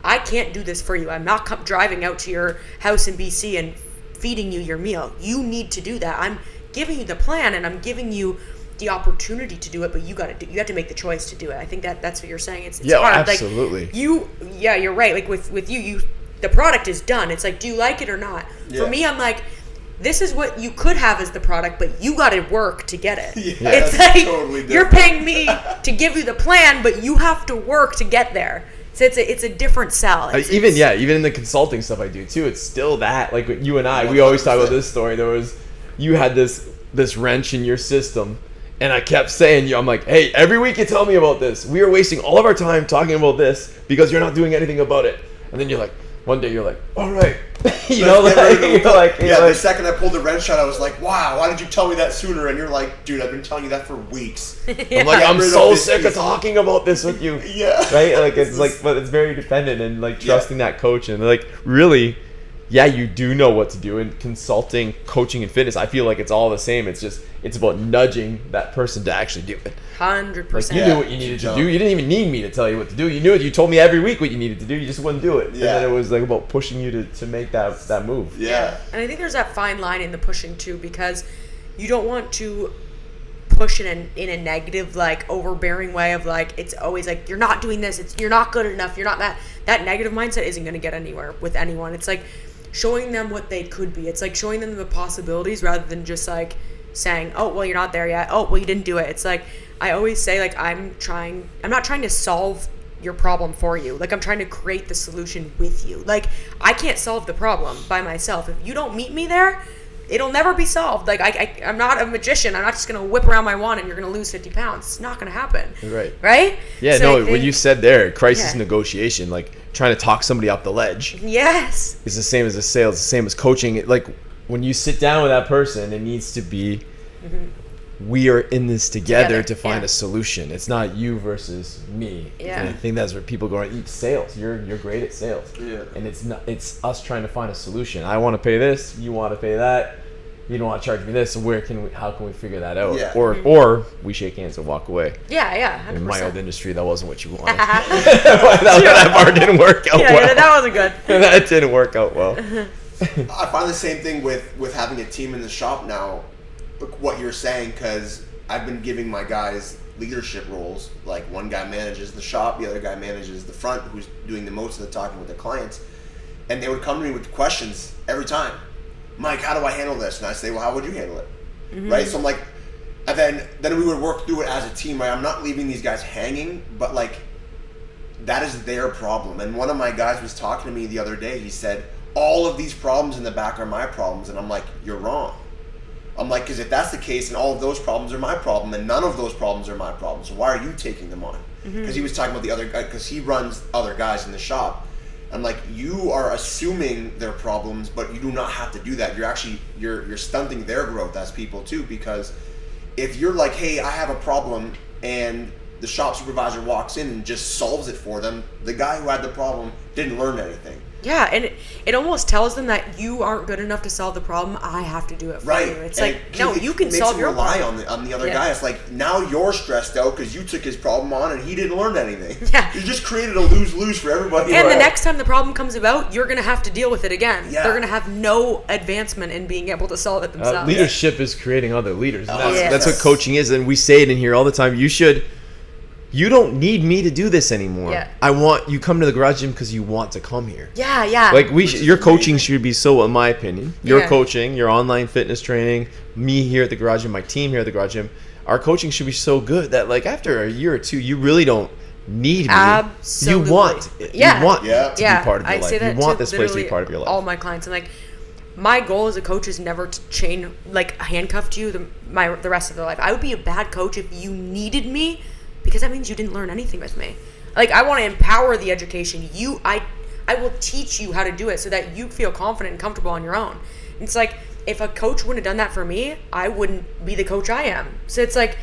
I can't do this for you. I'm not driving out to your house in BC and feeding you your meal. You need to do that. I'm giving you the plan, and I'm giving you the opportunity to do it, but you have to make the choice to do it. I think that's what you're saying. It's hard. Absolutely. Like, you're right. Like with you, the product is done. It's like, do you like it or not? Yeah. For me, I'm like, this is what you could have as the product, but you got to work to get it. Yeah, it's like, totally you're paying me to give you the plan, but you have to work to get there. So it's a different sell. Even in the consulting stuff I do too, it's still that. Like you and I, 100%. We always talk about this story. You had this wrench in your system. And I kept saying, I'm like, hey, every week you tell me about this. We are wasting all of our time talking about this because you're not doing anything about it. And then one day you're like, all right. The second I pulled the wrench out, I was like, wow, why did you tell me that sooner? And you're like, dude, I've been telling you that for weeks. I'm like, I'm so sick of talking about this with you. Yeah. Right? Like, it's like, but it's very dependent and like trusting that coach and like really, yeah, you do know what to do in consulting, coaching, and fitness. I feel like it's all the same. It's about nudging that person to actually do it. 100%. Like, you knew what you needed to do. You didn't even need me to tell you what to do. You knew it. You told me every week what you needed to do. You just wouldn't do it. Yeah. And then it was like about pushing you to make that move. Yeah. And I think there's that fine line in the pushing too, because you don't want to push in a negative, like, overbearing way of like, it's always like, you're not doing this. You're not good enough. You're not that. That negative mindset isn't going to get anywhere with anyone. It's like showing them what they could be. It's like showing them the possibilities rather than just like saying, oh, well, you're not there yet. Oh, well, you didn't do it. It's like, I always say, like, I'm not trying to solve your problem for you. Like, I'm trying to create the solution with you. Like, I can't solve the problem by myself. If you don't meet me there, it'll never be solved. Like, I'm not a magician. I'm not just going to whip around my wand and you're going to lose 50 pounds. It's not going to happen. Right. Right? Yeah, so no, what you said there, crisis negotiation, like trying to talk somebody off the ledge. Yes. It's the same as the sales, the same as coaching. Like, when you sit down with that person, it needs to be, we are in this together to find a solution. It's not you versus me. Yeah. And I think that's where people go, eat sales. You're great at sales. Yeah. And it's us trying to find a solution. I want to pay this, you want to pay that. You don't want to charge me this, so how can we figure that out? Yeah. Or we shake hands and walk away. Yeah, 100%. In my old industry, that wasn't what you wanted. that part didn't work out well. Yeah, that wasn't good. That didn't work out well. I find the same thing with having a team in the shop now, what you're saying, because I've been giving my guys leadership roles. Like, one guy manages the shop, the other guy manages the front, who's doing the most of the talking with the clients. And they would come to me with questions every time. Mike, how do I handle this? And I say, well, how would you handle it? Right? So I'm like, and then we would work through it as a team, right? I'm not leaving these guys hanging, but like, that is their problem. And one of my guys was talking to me the other day. He said, all of these problems in the back are my problems. And I'm like, you're wrong. I'm like, because if that's the case, and all of those problems are my problem, and none of those problems are my problem, so why are you taking them on? Because he was talking about the other guy, because he runs other guys in the shop. I'm like, you are assuming their problems, but you do not have to do that. You're actually, you're stunting their growth as people too, because if you're like, hey, I have a problem, and the shop supervisor walks in and just solves it for them, the guy who had the problem didn't learn anything. Yeah, and it almost tells them that you aren't good enough to solve the problem. I have to do it for you. It's and like, no, you can solve your problem. Makes him rely on the other guy. It's like, now you're stressed out because you took his problem on and he didn't learn anything. Yeah. You just created a lose-lose for everybody. And the next time the problem comes about, you're going to have to deal with it again. Yeah. They're going to have no advancement in being able to solve it themselves. Leadership is creating other leaders. That's what coaching is, and we say it in here all the time. You don't need me to do this anymore. Yeah. I want you come to the garage gym because you want to come here. Yeah, yeah. Like your coaching should be so, in my opinion. Your coaching, your online fitness training, me here at the garage gym, my team here at the garage gym. Our coaching should be so good that like after a year or two, you really don't need me. Absolutely. You want to be part of your life. Say that you want this place to be part of your life. All my clients, and like, my goal as a coach is never to handcuff you the rest of their life. I would be a bad coach if you needed me, because that means you didn't learn anything with me. Like, I want to empower the education. I will teach you how to do it so that you feel confident and comfortable on your own. It's like, if a coach wouldn't have done that for me, I wouldn't be the coach I am. So it's like,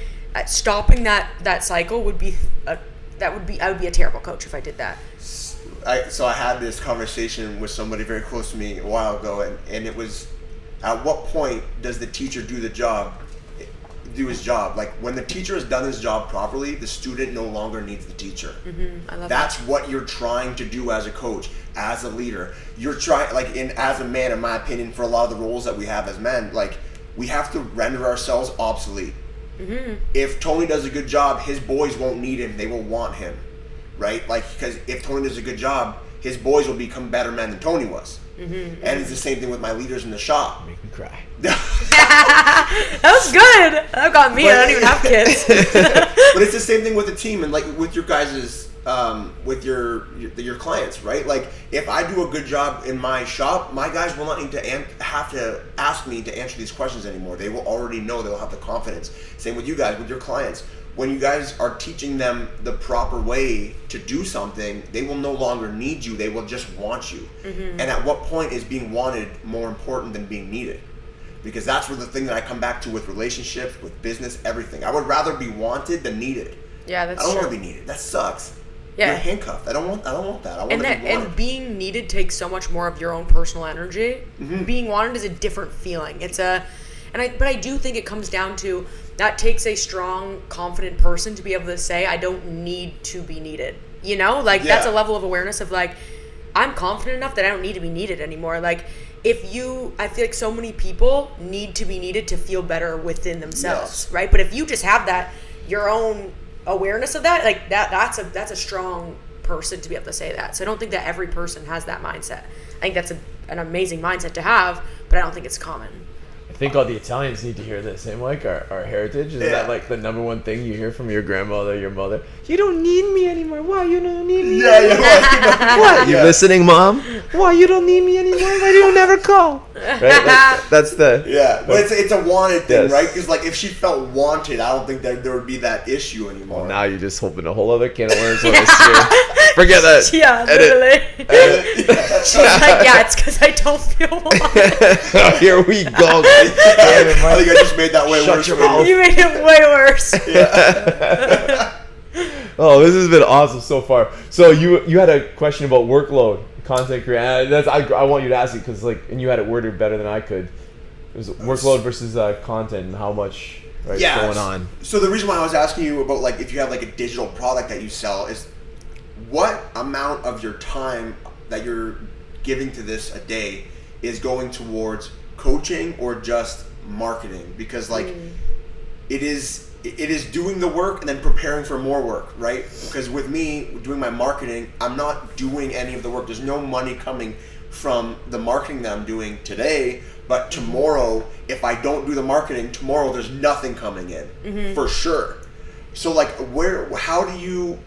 stopping that cycle would be I would be a terrible coach if I did that. So I had this conversation with somebody very close to me a while ago, and it was, at what point does the teacher do his job? Like, when the teacher has done his job properly, the student no longer needs the teacher. I love That's that. what you're trying to do as a coach, as a leader. You're trying, like, as a man, in my opinion, for a lot of the roles that we have as men, like, we have to render ourselves obsolete. If Tony does a good job, his boys won't need him. They will want him, right? Like, because if Tony does a good job, his boys will become better men than Tony was. And it's the same thing with my leaders in the shop. Make me cry. That was good. That got me. I don't even have kids. But it's the same thing with the team and like with your guys's, with your clients, right? Like, if I do a good job in my shop, my guys will not need to have to ask me to answer these questions anymore. They will already know. They'll have the confidence. Same with you guys, with your clients. When you guys are teaching them the proper way to do something, they will no longer need you. They will just want you. And at what point is being wanted more important than being needed? Because that's where the thing that I come back to with relationships, with business, everything. I would rather be wanted than needed. Yeah, that's I don't true. want to be needed. That sucks. Yeah. You're handcuffed. I don't want that. I want to be wanted. And being needed takes so much more of your own personal energy. Being wanted is a different feeling. But I do think it comes down to, that takes a strong, confident person to be able to say, I don't need to be needed. You know, like, that's a level of awareness of like, I'm confident enough that I don't need to be needed anymore. Like, I feel like so many people need to be needed to feel better within themselves, right? But if you just have that, your own awareness of that, like that's a strong person to be able to say that. So I don't think that every person has that mindset. I think that's an amazing mindset to have, but I don't think it's common. I think all the Italians need to hear this, eh, Mike? Our heritage. Is that like the number one thing you hear from your grandmother, your mother? You don't need me anymore. Why you don't need me? What? You listening, Mom? Why you don't need me anymore? Why do you never call? Right? That's the but it's a wanted thing, right? Because like, if she felt wanted, I don't think that there would be that issue anymore. Well, now you're just hoping a whole other can of worms. Forget that. Yeah, Edit. literally. She's like, yeah, it's because I don't feel wanted. Here we go. I think I just made that way worse. Your mouth. You made it way worse. Oh, this has been awesome so far. So you had a question about workload, content creation. I want you to ask it because and you had it worded better than I could. It was workload versus content and how much going on. So the reason why I was asking you about like if you have like a digital product that you sell is what amount of your time that you're giving to this a day is going towards coaching or just marketing, because like it is doing the work and then preparing for more work, right? Because with me doing my marketing, I'm not doing any of the work. There's no money coming from the marketing that I'm doing today, but tomorrow, if I don't do the marketing, tomorrow there's nothing coming in for sure. So like how do you,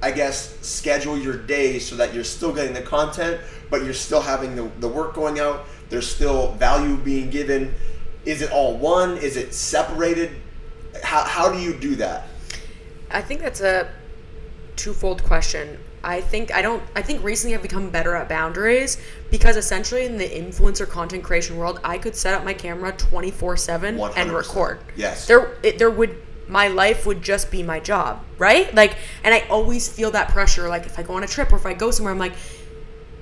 I guess, schedule your day so that you're still getting the content, but you're still having the work going out? There's still value being given. Is it all one? Is it separated? How do you do that? I think that's a twofold question. I think recently I've become better at boundaries, because essentially in the influencer content creation world, I could set up my camera 24/7 and record. Yes. My life would just be my job, right? Like, and I always feel that pressure. Like, if I go on a trip or if I go somewhere, I'm like,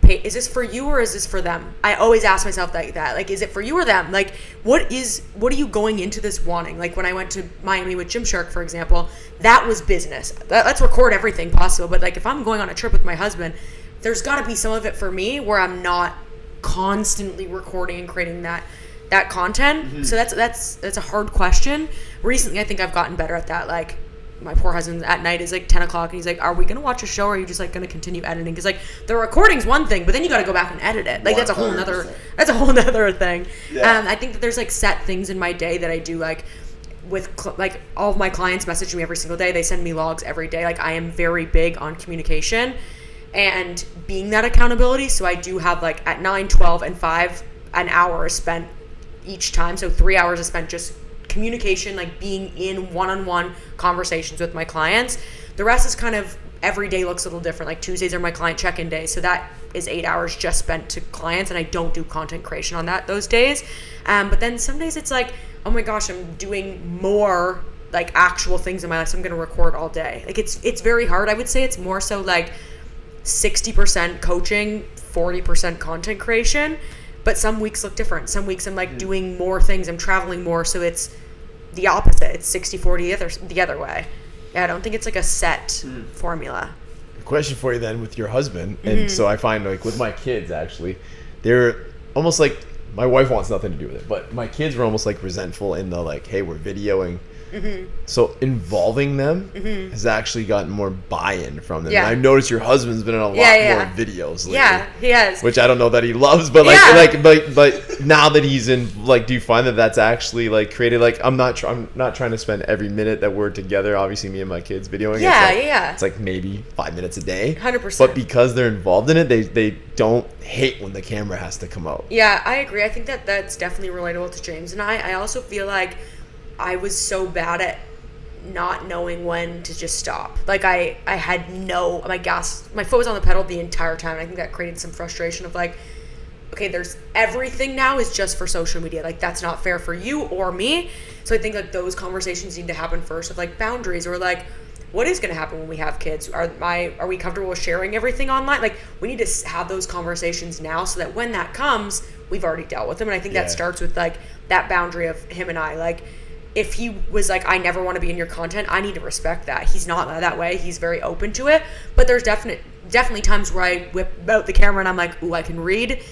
hey, is this for you or is this for them? I always ask myself that. Like, is it for you or them? Like, what are you going into this wanting? Like, when I went to Miami with Gymshark, for example, that was business. Let's record everything possible. But like, if I'm going on a trip with my husband, there's got to be some of it for me where I'm not constantly recording and creating that content. So that's a hard question. Recently, I think I've gotten better at that. Like, my poor husband at night is like 10 o'clock and he's like, are we gonna watch a show or are you just like gonna continue editing? Because like, the recording's one thing, but then you gotta go back and edit it. Like, that's a whole nother thing. I think that there's like set things in my day that I do, like with like all of my clients message me every single day. They send me logs every day. Like, I am very big on communication and being that accountability. So I do have like at 9, 12 and 5 an hour is spent each time. So 3 hours is spent just communication, like being in one-on-one conversations with my clients. The rest is kind of every day looks a little different. Like Tuesdays are my client check-in day, so that is 8 hours just spent to clients, and I don't do content creation on those days. But then some days it's like, oh my gosh, I'm doing more like actual things in my life, so I'm going to record all day. Like it's very hard. I would say it's more so like 60% coaching, 40% content creation, but some weeks look different. Some weeks I'm like doing more things, I'm traveling more, so it's the opposite. It's 60-40 the other way. Yeah, I don't think it's like a set formula. Question for you then with your husband. And so I find like with my kids, actually, they're almost like, my wife wants nothing to do with it, but my kids were almost like resentful in the like, hey, we're videoing. So involving them has actually gotten more buy-in from them. Yeah. And I've noticed your husband's been in a lot more videos lately. Yeah, he has. Which I don't know that he loves, but but now that he's in, like, do you find that that's actually like created, like, I'm not trying to spend every minute that we're together, obviously me and my kids videoing. It's like maybe 5 minutes a day. 100%. But because they're involved in it, they don't hate when the camera has to come out. Yeah, I agree. I think that's definitely relatable to James and I. I also feel like I was so bad at not knowing when to just stop. Like I had my foot was on the pedal the entire time. And I think that created some frustration of like, okay, there's everything now is just for social media. Like that's not fair for you or me. So I think like those conversations need to happen first of like boundaries, or like what is going to happen when we have kids? Are we comfortable with sharing everything online? Like we need to have those conversations now so that when that comes, we've already dealt with them. And I think that starts with like that boundary of him and I. Like if he was like, I never want to be in your content, I need to respect that. He's not that way. He's very open to it. But there's definitely times where I whip out the camera and I'm like, ooh, I can read.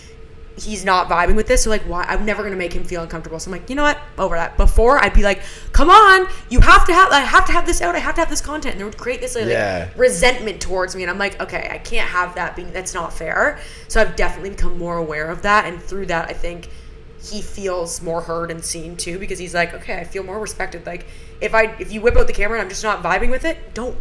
He's not vibing with this. So like, why? I'm never going to make him feel uncomfortable. So I'm like, you know what? Over that. Before I'd be like, come on, I have to have this out. I have to have this content. And they would create this like resentment towards me. And I'm like, okay, I can't have that that's not fair. So I've definitely become more aware of that. And through that, I think he feels more heard and seen too, because he's like, okay, I feel more respected. Like if you whip out the camera and I'm just not vibing with it, don't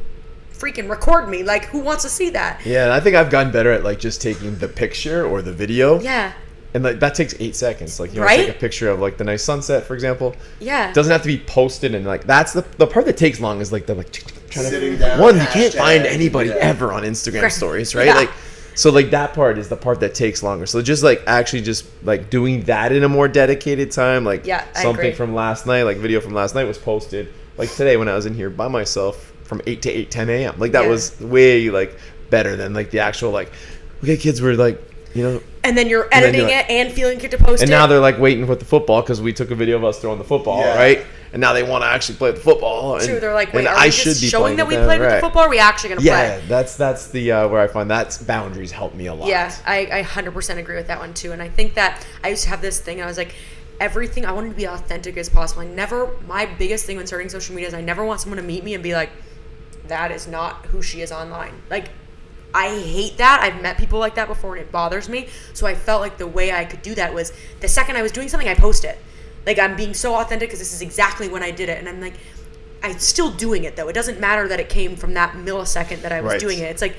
freaking record me. Like who wants to see that? Yeah, and I think I've gotten better at like just taking the picture or the video. Yeah. And like that takes 8 seconds. Like you want to take a picture of like the nice sunset, for example. Yeah. It doesn't have to be posted, and like that's the part that takes long is like the like trying sitting down. One, you can't find anybody ever on Instagram stories, right? Yeah. Like so like that part is the part that takes longer. So just like actually just like doing that in a more dedicated time, like something from last night, like video from last night was posted like today when I was in here by myself from 8 to 10 a.m. Like that was way like better than like the actual like, okay, kids were like, you know. And then you're editing it and feeling good to post it. And now they're like waiting with the football because we took a video of us throwing the football, right? And now they want to actually play the football. True, they're like, wait, are we just showing that we played with the football, or are we actually going to play? Yeah, that's the where I find that's boundaries help me a lot. Yeah, I 100% agree with that one too. And I think that I used to have this thing, I was like, everything, I wanted to be authentic as possible. My biggest thing when starting social media is I never want someone to meet me and be like, that is not who she is online. Like, I hate that. I've met people like that before and it bothers me. So I felt like the way I could do that was the second I was doing something, I post it. Like, I'm being so authentic because this is exactly when I did it. And I'm like, I'm still doing it though. It doesn't matter that it came from that millisecond that I was doing it. It's like,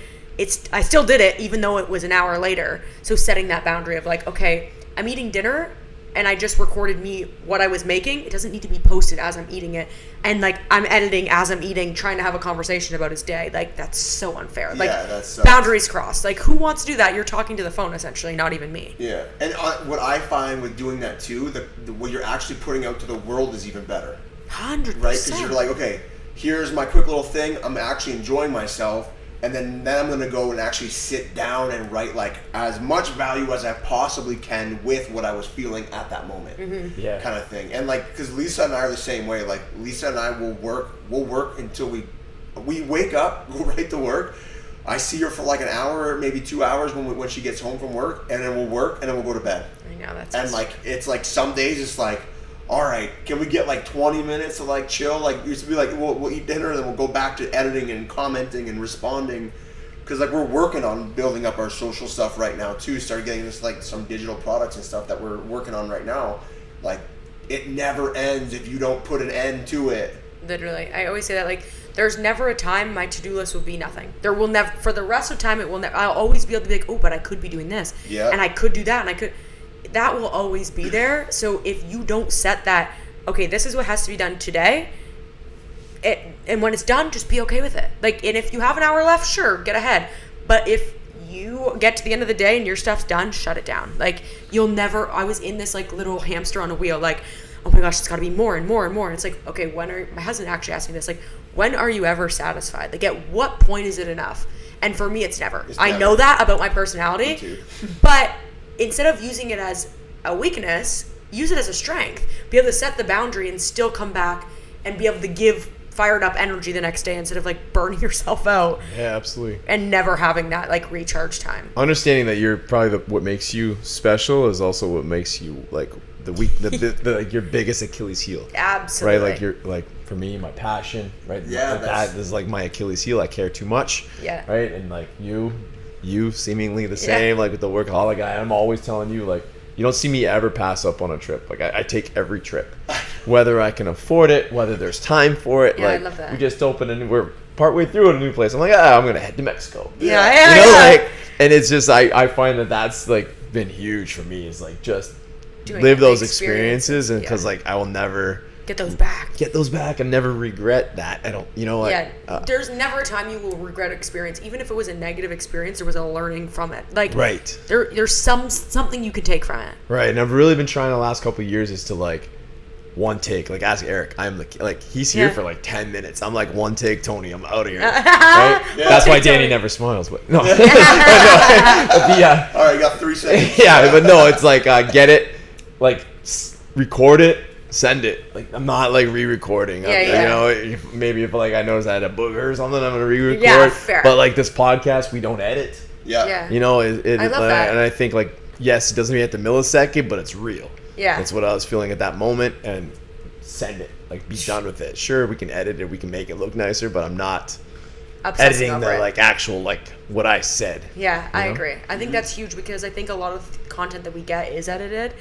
I still did it even though it was an hour later. So setting that boundary of like, okay, I'm eating dinner and I just recorded what I was making. It doesn't need to be posted as I'm eating it. And like, I'm editing as I'm eating, trying to have a conversation about his day. Like, that's so unfair. Like, that's boundaries crossed. Like, who wants to do that? You're talking to the phone essentially, not even me. Yeah. And what I find with doing that too, what you're actually putting out to the world is even better. 100%. Right? Because you're like, okay, here's my quick little thing. I'm actually enjoying myself. And then I'm going to go and actually sit down and write like as much value as I possibly can with what I was feeling at that moment. Mm-hmm. Yeah. Kind of thing. And like, because Lisa and I are the same way. Like, Lisa and I will work until we wake up, go right to work. I see her for like an hour, maybe 2 hours when she gets home from work, and then we'll work, and then we'll go to bed. I know, that's and like, it's like some days it's like, all right, can we get like 20 minutes to like chill? Like, it used to be like, we'll eat dinner and then we'll go back to editing and commenting and responding. Because like, we're working on building up our social stuff right now too. Start getting this like some digital products and stuff that we're working on right now. Like, it never ends if you don't put an end to it. Literally. I always say that, like, there's never a time my to-do list will be nothing. There will never, for the rest of the time, it will never, I'll always be able to be like, oh, but I could be doing this. Yeah. And I could do that, and I could. That will always be there. So if you don't set that, okay, this is what has to be done today, and when it's done, just be okay with it. Like, and if you have an hour left, sure, get ahead. But if you get to the end of the day and your stuff's done, shut it down. Like, you'll never, I was in this like little hamster on a wheel, like, oh my gosh, it's got to be more and more and more. And it's like, okay, my husband actually asked me this, like, when are you ever satisfied? Like, at what point is it enough? And for me, it's never. I know that about my personality. Me too. But instead of using it as a weakness, use it as a strength. Be able to set the boundary and still come back and be able to give fired up energy the next day instead of like burning yourself out. Yeah, absolutely. And never having that like recharge time. Understanding that you're probably what makes you special is also what makes you like the your biggest Achilles heel. Absolutely. Right, like you're like, for me, my passion, right? Yeah, like that is like my Achilles heel. I care too much. Yeah. Right, and like you seemingly the same. Like with the workaholic guy, I'm always telling you, like, you don't see me ever pass up on a trip. Like I take every trip, whether I can afford it, whether there's time for it. Yeah, like I love that. we just opened and we're partway through at a new place. I'm like, I'm gonna head to Mexico. Yeah. You know, like, and it's just I find that's like been huge for me. Is like just live those experiences, and because like I will never get those back and never regret that. I don't, like, there's never a time you will regret experience. Even if it was a negative experience, there was a learning from it. Like, right, there's something you can take from it. Right. And I've really been trying the last couple of years is to like one take. Like, ask Eric. I'm like he's here for like 10 minutes. I'm like, one take, Tony, I'm out of here. Right? Yeah. That's why Danny never smiles. But no. All right, you got 3 seconds. Yeah, but no, it's like get it, like record it, send it. Like, I'm not like re-recording. You know, maybe if like I notice I had a booger or something, I'm gonna re-record. Yeah, fair. But like this podcast, we don't edit. Yeah. You know, I love that. And I think like, yes, it doesn't mean at the millisecond, but it's real. Yeah. That's what I was feeling at that moment, and send it. Like, be done with it. Sure, we can edit it, we can make it look nicer, but I'm not Obsessing editing the like actual like what I said. Yeah, I agree. I think that's huge because I think a lot of content that we get is edited.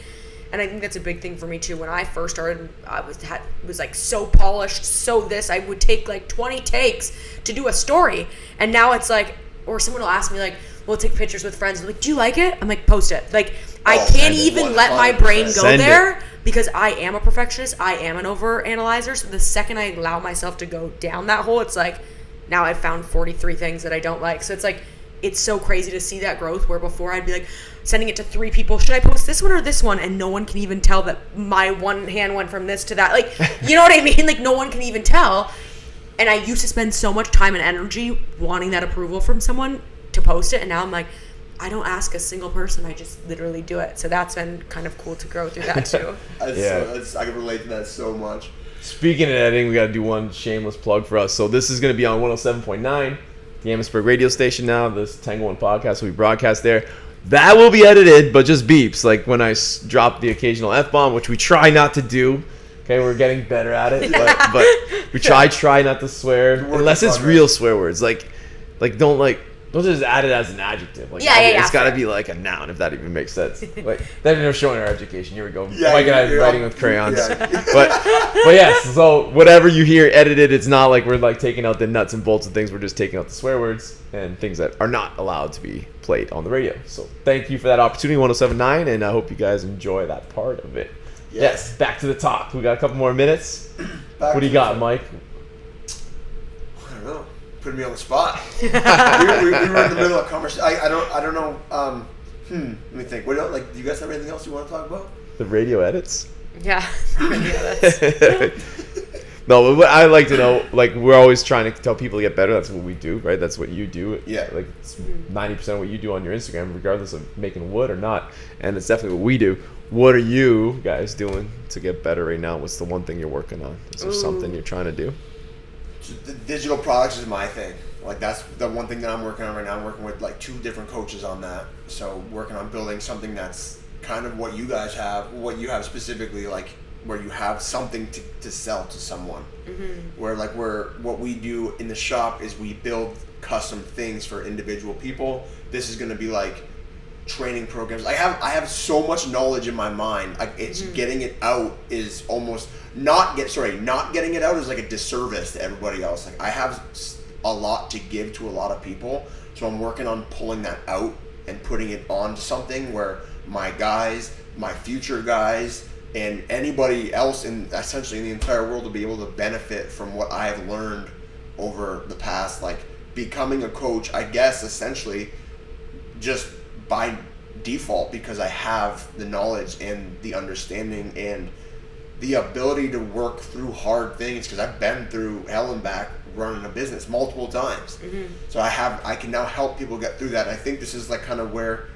And I think that's a big thing for me too. When I first started, I was like so polished, so this. I would take like 20 takes to do a story, and now it's like, or someone will ask me like, "We'll take pictures with friends." I'm like, "Do you like it?" I'm like, "Post it." Like, I can't even let my brain go there because I am a perfectionist. I am an over-analyzer. So the second I allow myself to go down that hole, it's like, now I've found 43 things that I don't like. So it's like, it's so crazy to see that growth where before I'd be like sending it to 3 people. Should I post this one or this one? And no one can even tell that my one hand went from this to that. Like, you know what I mean? Like, no one can even tell. And I used to spend so much time and energy wanting that approval from someone to post it. And now I'm like, I don't ask a single person. I just literally do it. So that's been kind of cool to grow through that too. I can relate to that so much. Speaking of editing, we got to do one shameless plug for us. So this is going to be on 107.9, the Amherstburg radio station now. This Tango One podcast will be broadcast there. That will be edited, but just beeps. Like when I drop the occasional F-bomb, which we try not to do. Okay, we're getting better at it. But we try not to swear. Unless it's real swear words. Like don't just add it as an adjective. Like, it's got to be like a noun, if that even makes sense. Like, then they're showing our education. Here we go. Mike and I are writing with crayons. Yeah. But yes, so whatever you hear edited, it's not like we're like taking out the nuts and bolts of things. We're just taking out the swear words and things that are not allowed to be played on the radio. So thank you for that opportunity, 107.9, and I hope you guys enjoy that part of it. Yes, back to the talk. We got a couple more minutes. What do you got, Mike? I don't know. Putting me on the spot. we were in the middle of a conversation. I don't know. Let me think. What else, like, do you guys have anything else you want to talk about? The radio edits? Yeah. No, but I like to know, like, we're always trying to tell people to get better. That's what we do, right? That's what you do. Yeah. Like, it's 90% of what you do on your Instagram, regardless of making wood or not. And it's definitely what we do. What are you guys doing to get better right now? What's the one thing you're working on? Is there something you're trying to do? The digital products is my thing. Like, that's the one thing that I'm working on right now. I'm working with like 2 different coaches on that. So working on building something that's kind of what you guys have, what you have specifically, like where you have something to sell to someone. Mm-hmm. Where like what we do in the shop is we build custom things for individual people. This is going to be like training programs. I have so much knowledge in my mind. It's getting it out is almost not getting it out is like a disservice to everybody else. Like, I have a lot to give to a lot of people, so I'm working on pulling that out and putting it onto something where my guys, my future guys, and anybody else essentially in the entire world to be able to benefit from what I have learned over the past, like becoming a coach, I guess essentially just by default, because I have the knowledge and the understanding and the ability to work through hard things, because I've been through hell and back running a business multiple times. So I can now help people get through that. And I think this is like kind of where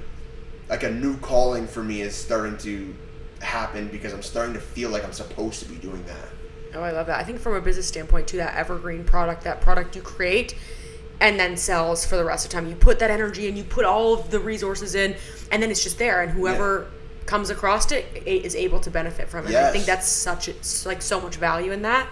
like a new calling for me is starting to happen, because I'm starting to feel like I'm supposed to be doing that. Oh, I love that. I think from a business standpoint too, that evergreen product, that product you create and then sells for the rest of the time. You put that energy and you put all of the resources in, and then it's just there, and whoever comes across it is able to benefit from it. Yes. I think that's so much value in that.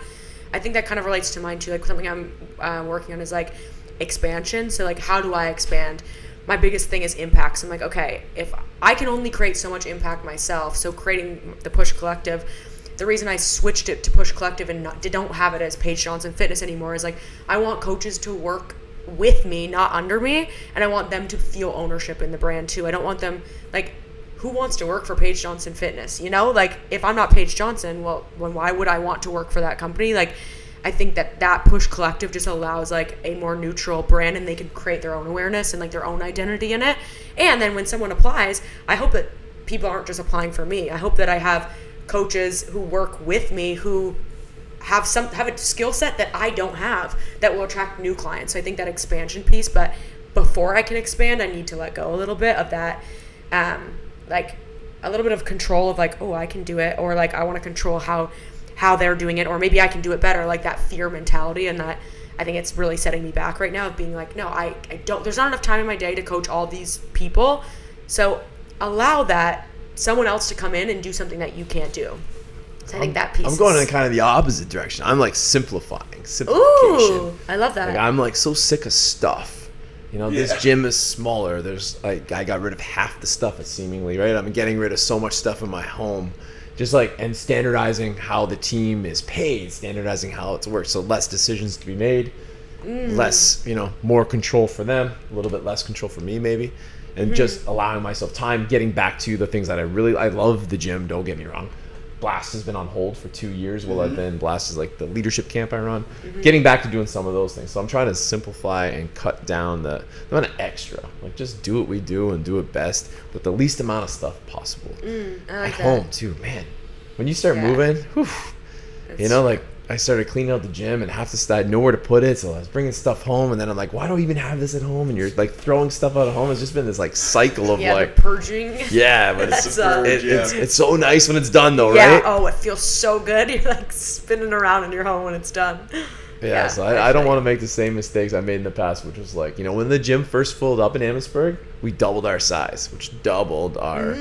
I think that kind of relates to mine too. Like something I'm working on is like expansion. So like, how do I expand? My biggest thing is impacts. I'm like, okay, if I can only create so much impact myself, so creating the Push Collective, the reason I switched it to Push Collective and don't have it as Paige Johnston Fitness anymore is like, I want coaches to work with me, not under me, and I want them to feel ownership in the brand too. I don't want them, like, who wants to work for Paige Johnston Fitness? You know, like, if I'm not Paige Johnston, well, why would I want to work for that company? Like, I think that Push Collective just allows like a more neutral brand, and they can create their own awareness and like their own identity in it. And then when someone applies, I hope that people aren't just applying for me. I hope that I have coaches who work with me who have a skill set that I don't have that will attract new clients. So I think that expansion piece, but before I can expand, I need to let go a little bit of that, like a little bit of control of like, oh, I can do it, or like I want to control how they're doing it, or maybe I can do it better, like that fear mentality. And that, I think it's really setting me back right now of being like, no, I don't, there's not enough time in my day to coach all these people. So allow that someone else to come in and do something that you can't do. So I think that piece I'm going in kind of the opposite direction. I'm like simplification. Ooh, I love that. Like, I'm like so sick of stuff. You know, this gym is smaller. There's like, I got rid of half the stuff seemingly, right? I'm getting rid of so much stuff in my home. Just like, and standardizing how the team is paid, standardizing how it's worked. So less decisions to be made, less, you know, more control for them, a little bit less control for me maybe. And just allowing myself time, getting back to the things that I love the gym, don't get me wrong. Blast has been on hold for 2 years while I've been, Blast is like the leadership camp I run. Getting back to doing some of those things. So I'm trying to simplify and cut down the amount of extra. Like, just do what we do and do it best with the least amount of stuff possible. I like At home too, man. When you start moving, you know, like I started cleaning out the gym and half the stuff I had nowhere to put it, so I was bringing stuff home, and then I'm like, why do I even have this at home? And you're like throwing stuff out of home. It's just been this like cycle of like the purging. Yeah, but it's so nice when it's done though, right? Oh, it feels so good. You're like spinning around in your home when it's done. Yeah, so I don't want to make the same mistakes I made in the past, which was like, you know, when the gym first filled up in Amherstburg, we doubled our size, which doubled our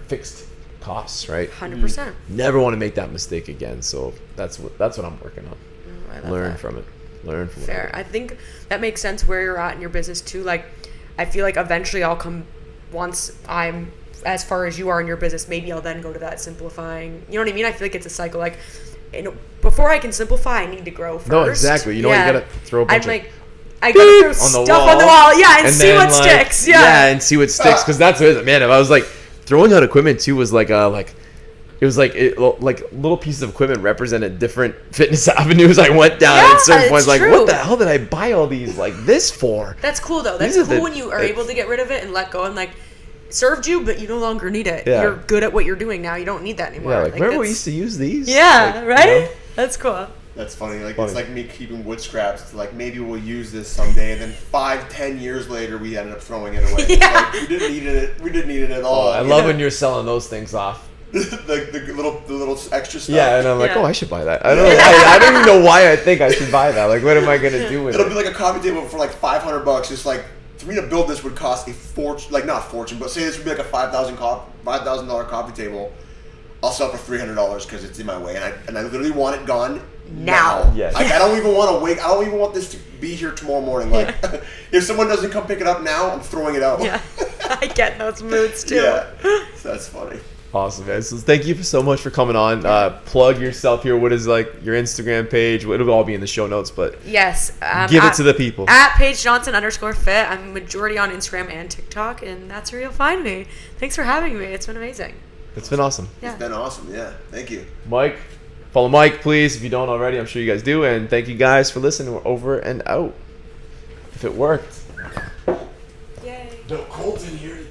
fixed costs, right? 100%. Never want to make that mistake again. So that's what I'm working on. Learn from it. Learn from it. Fair. I think that makes sense where you're at in your business too. Like, I feel like eventually I'll come, once I'm as far as you are in your business, maybe I'll then go to that simplifying. You know what I mean? I feel like it's a cycle. Like, you know, before I can simplify, I need to grow first. No, exactly. You know, you gotta throw a bunch of I gotta throw stuff on the wall. Yeah, and see what sticks. Yeah, and see what sticks. Because that's what it is. Man, if I was like, throwing out equipment too was like it was like little pieces of equipment represented different fitness avenues I went down at certain points. Like, what the hell did I buy all these like this for? That's cool though. That's cool when you are able to get rid of it and let go and like served you, but you no longer need it. Yeah. You're good at what you're doing now. You don't need that anymore. Yeah, like remember we used to use these? Yeah, like, right? You know? That's cool. That's funny. Like, it's like me keeping wood scraps. It's like, maybe we'll use this someday, and then 5-10 years later, we ended up throwing it away. Yeah. Like, we didn't need it. We didn't need it at all. I love when you're selling those things off. the little extra stuff. Yeah, and I'm like, I should buy that. I don't know. I don't even know why I think I should buy that. Like, what am I gonna do with it? It'll be like a coffee table for like $500. Just like, for me to build this would cost a fortune. Like, not a fortune, but say this would be like a $5,000 coffee table. I'll sell it for $300 because it's in my way, and I literally want it gone now. Yes. Like, I don't even want to wait. I don't even want this to be here tomorrow morning. Like, if someone doesn't come pick it up now, I'm throwing it out. Yeah, I get those moods too. Yeah, so that's funny. Awesome, man. So thank you so much for coming on. Plug yourself here. What is like your Instagram page? It'll all be in the show notes, but yes, give it to the people. At Paige Johnston _fit. I'm majority on Instagram and TikTok, and that's where you'll find me. Thanks for having me. It's been amazing. It's been awesome. Yeah. It's been awesome. Yeah. Thank you. Mike, follow Mike, please, if you don't already. I'm sure you guys do. And thank you guys for listening. We're over and out. If it worked. Yay. No, Colton here.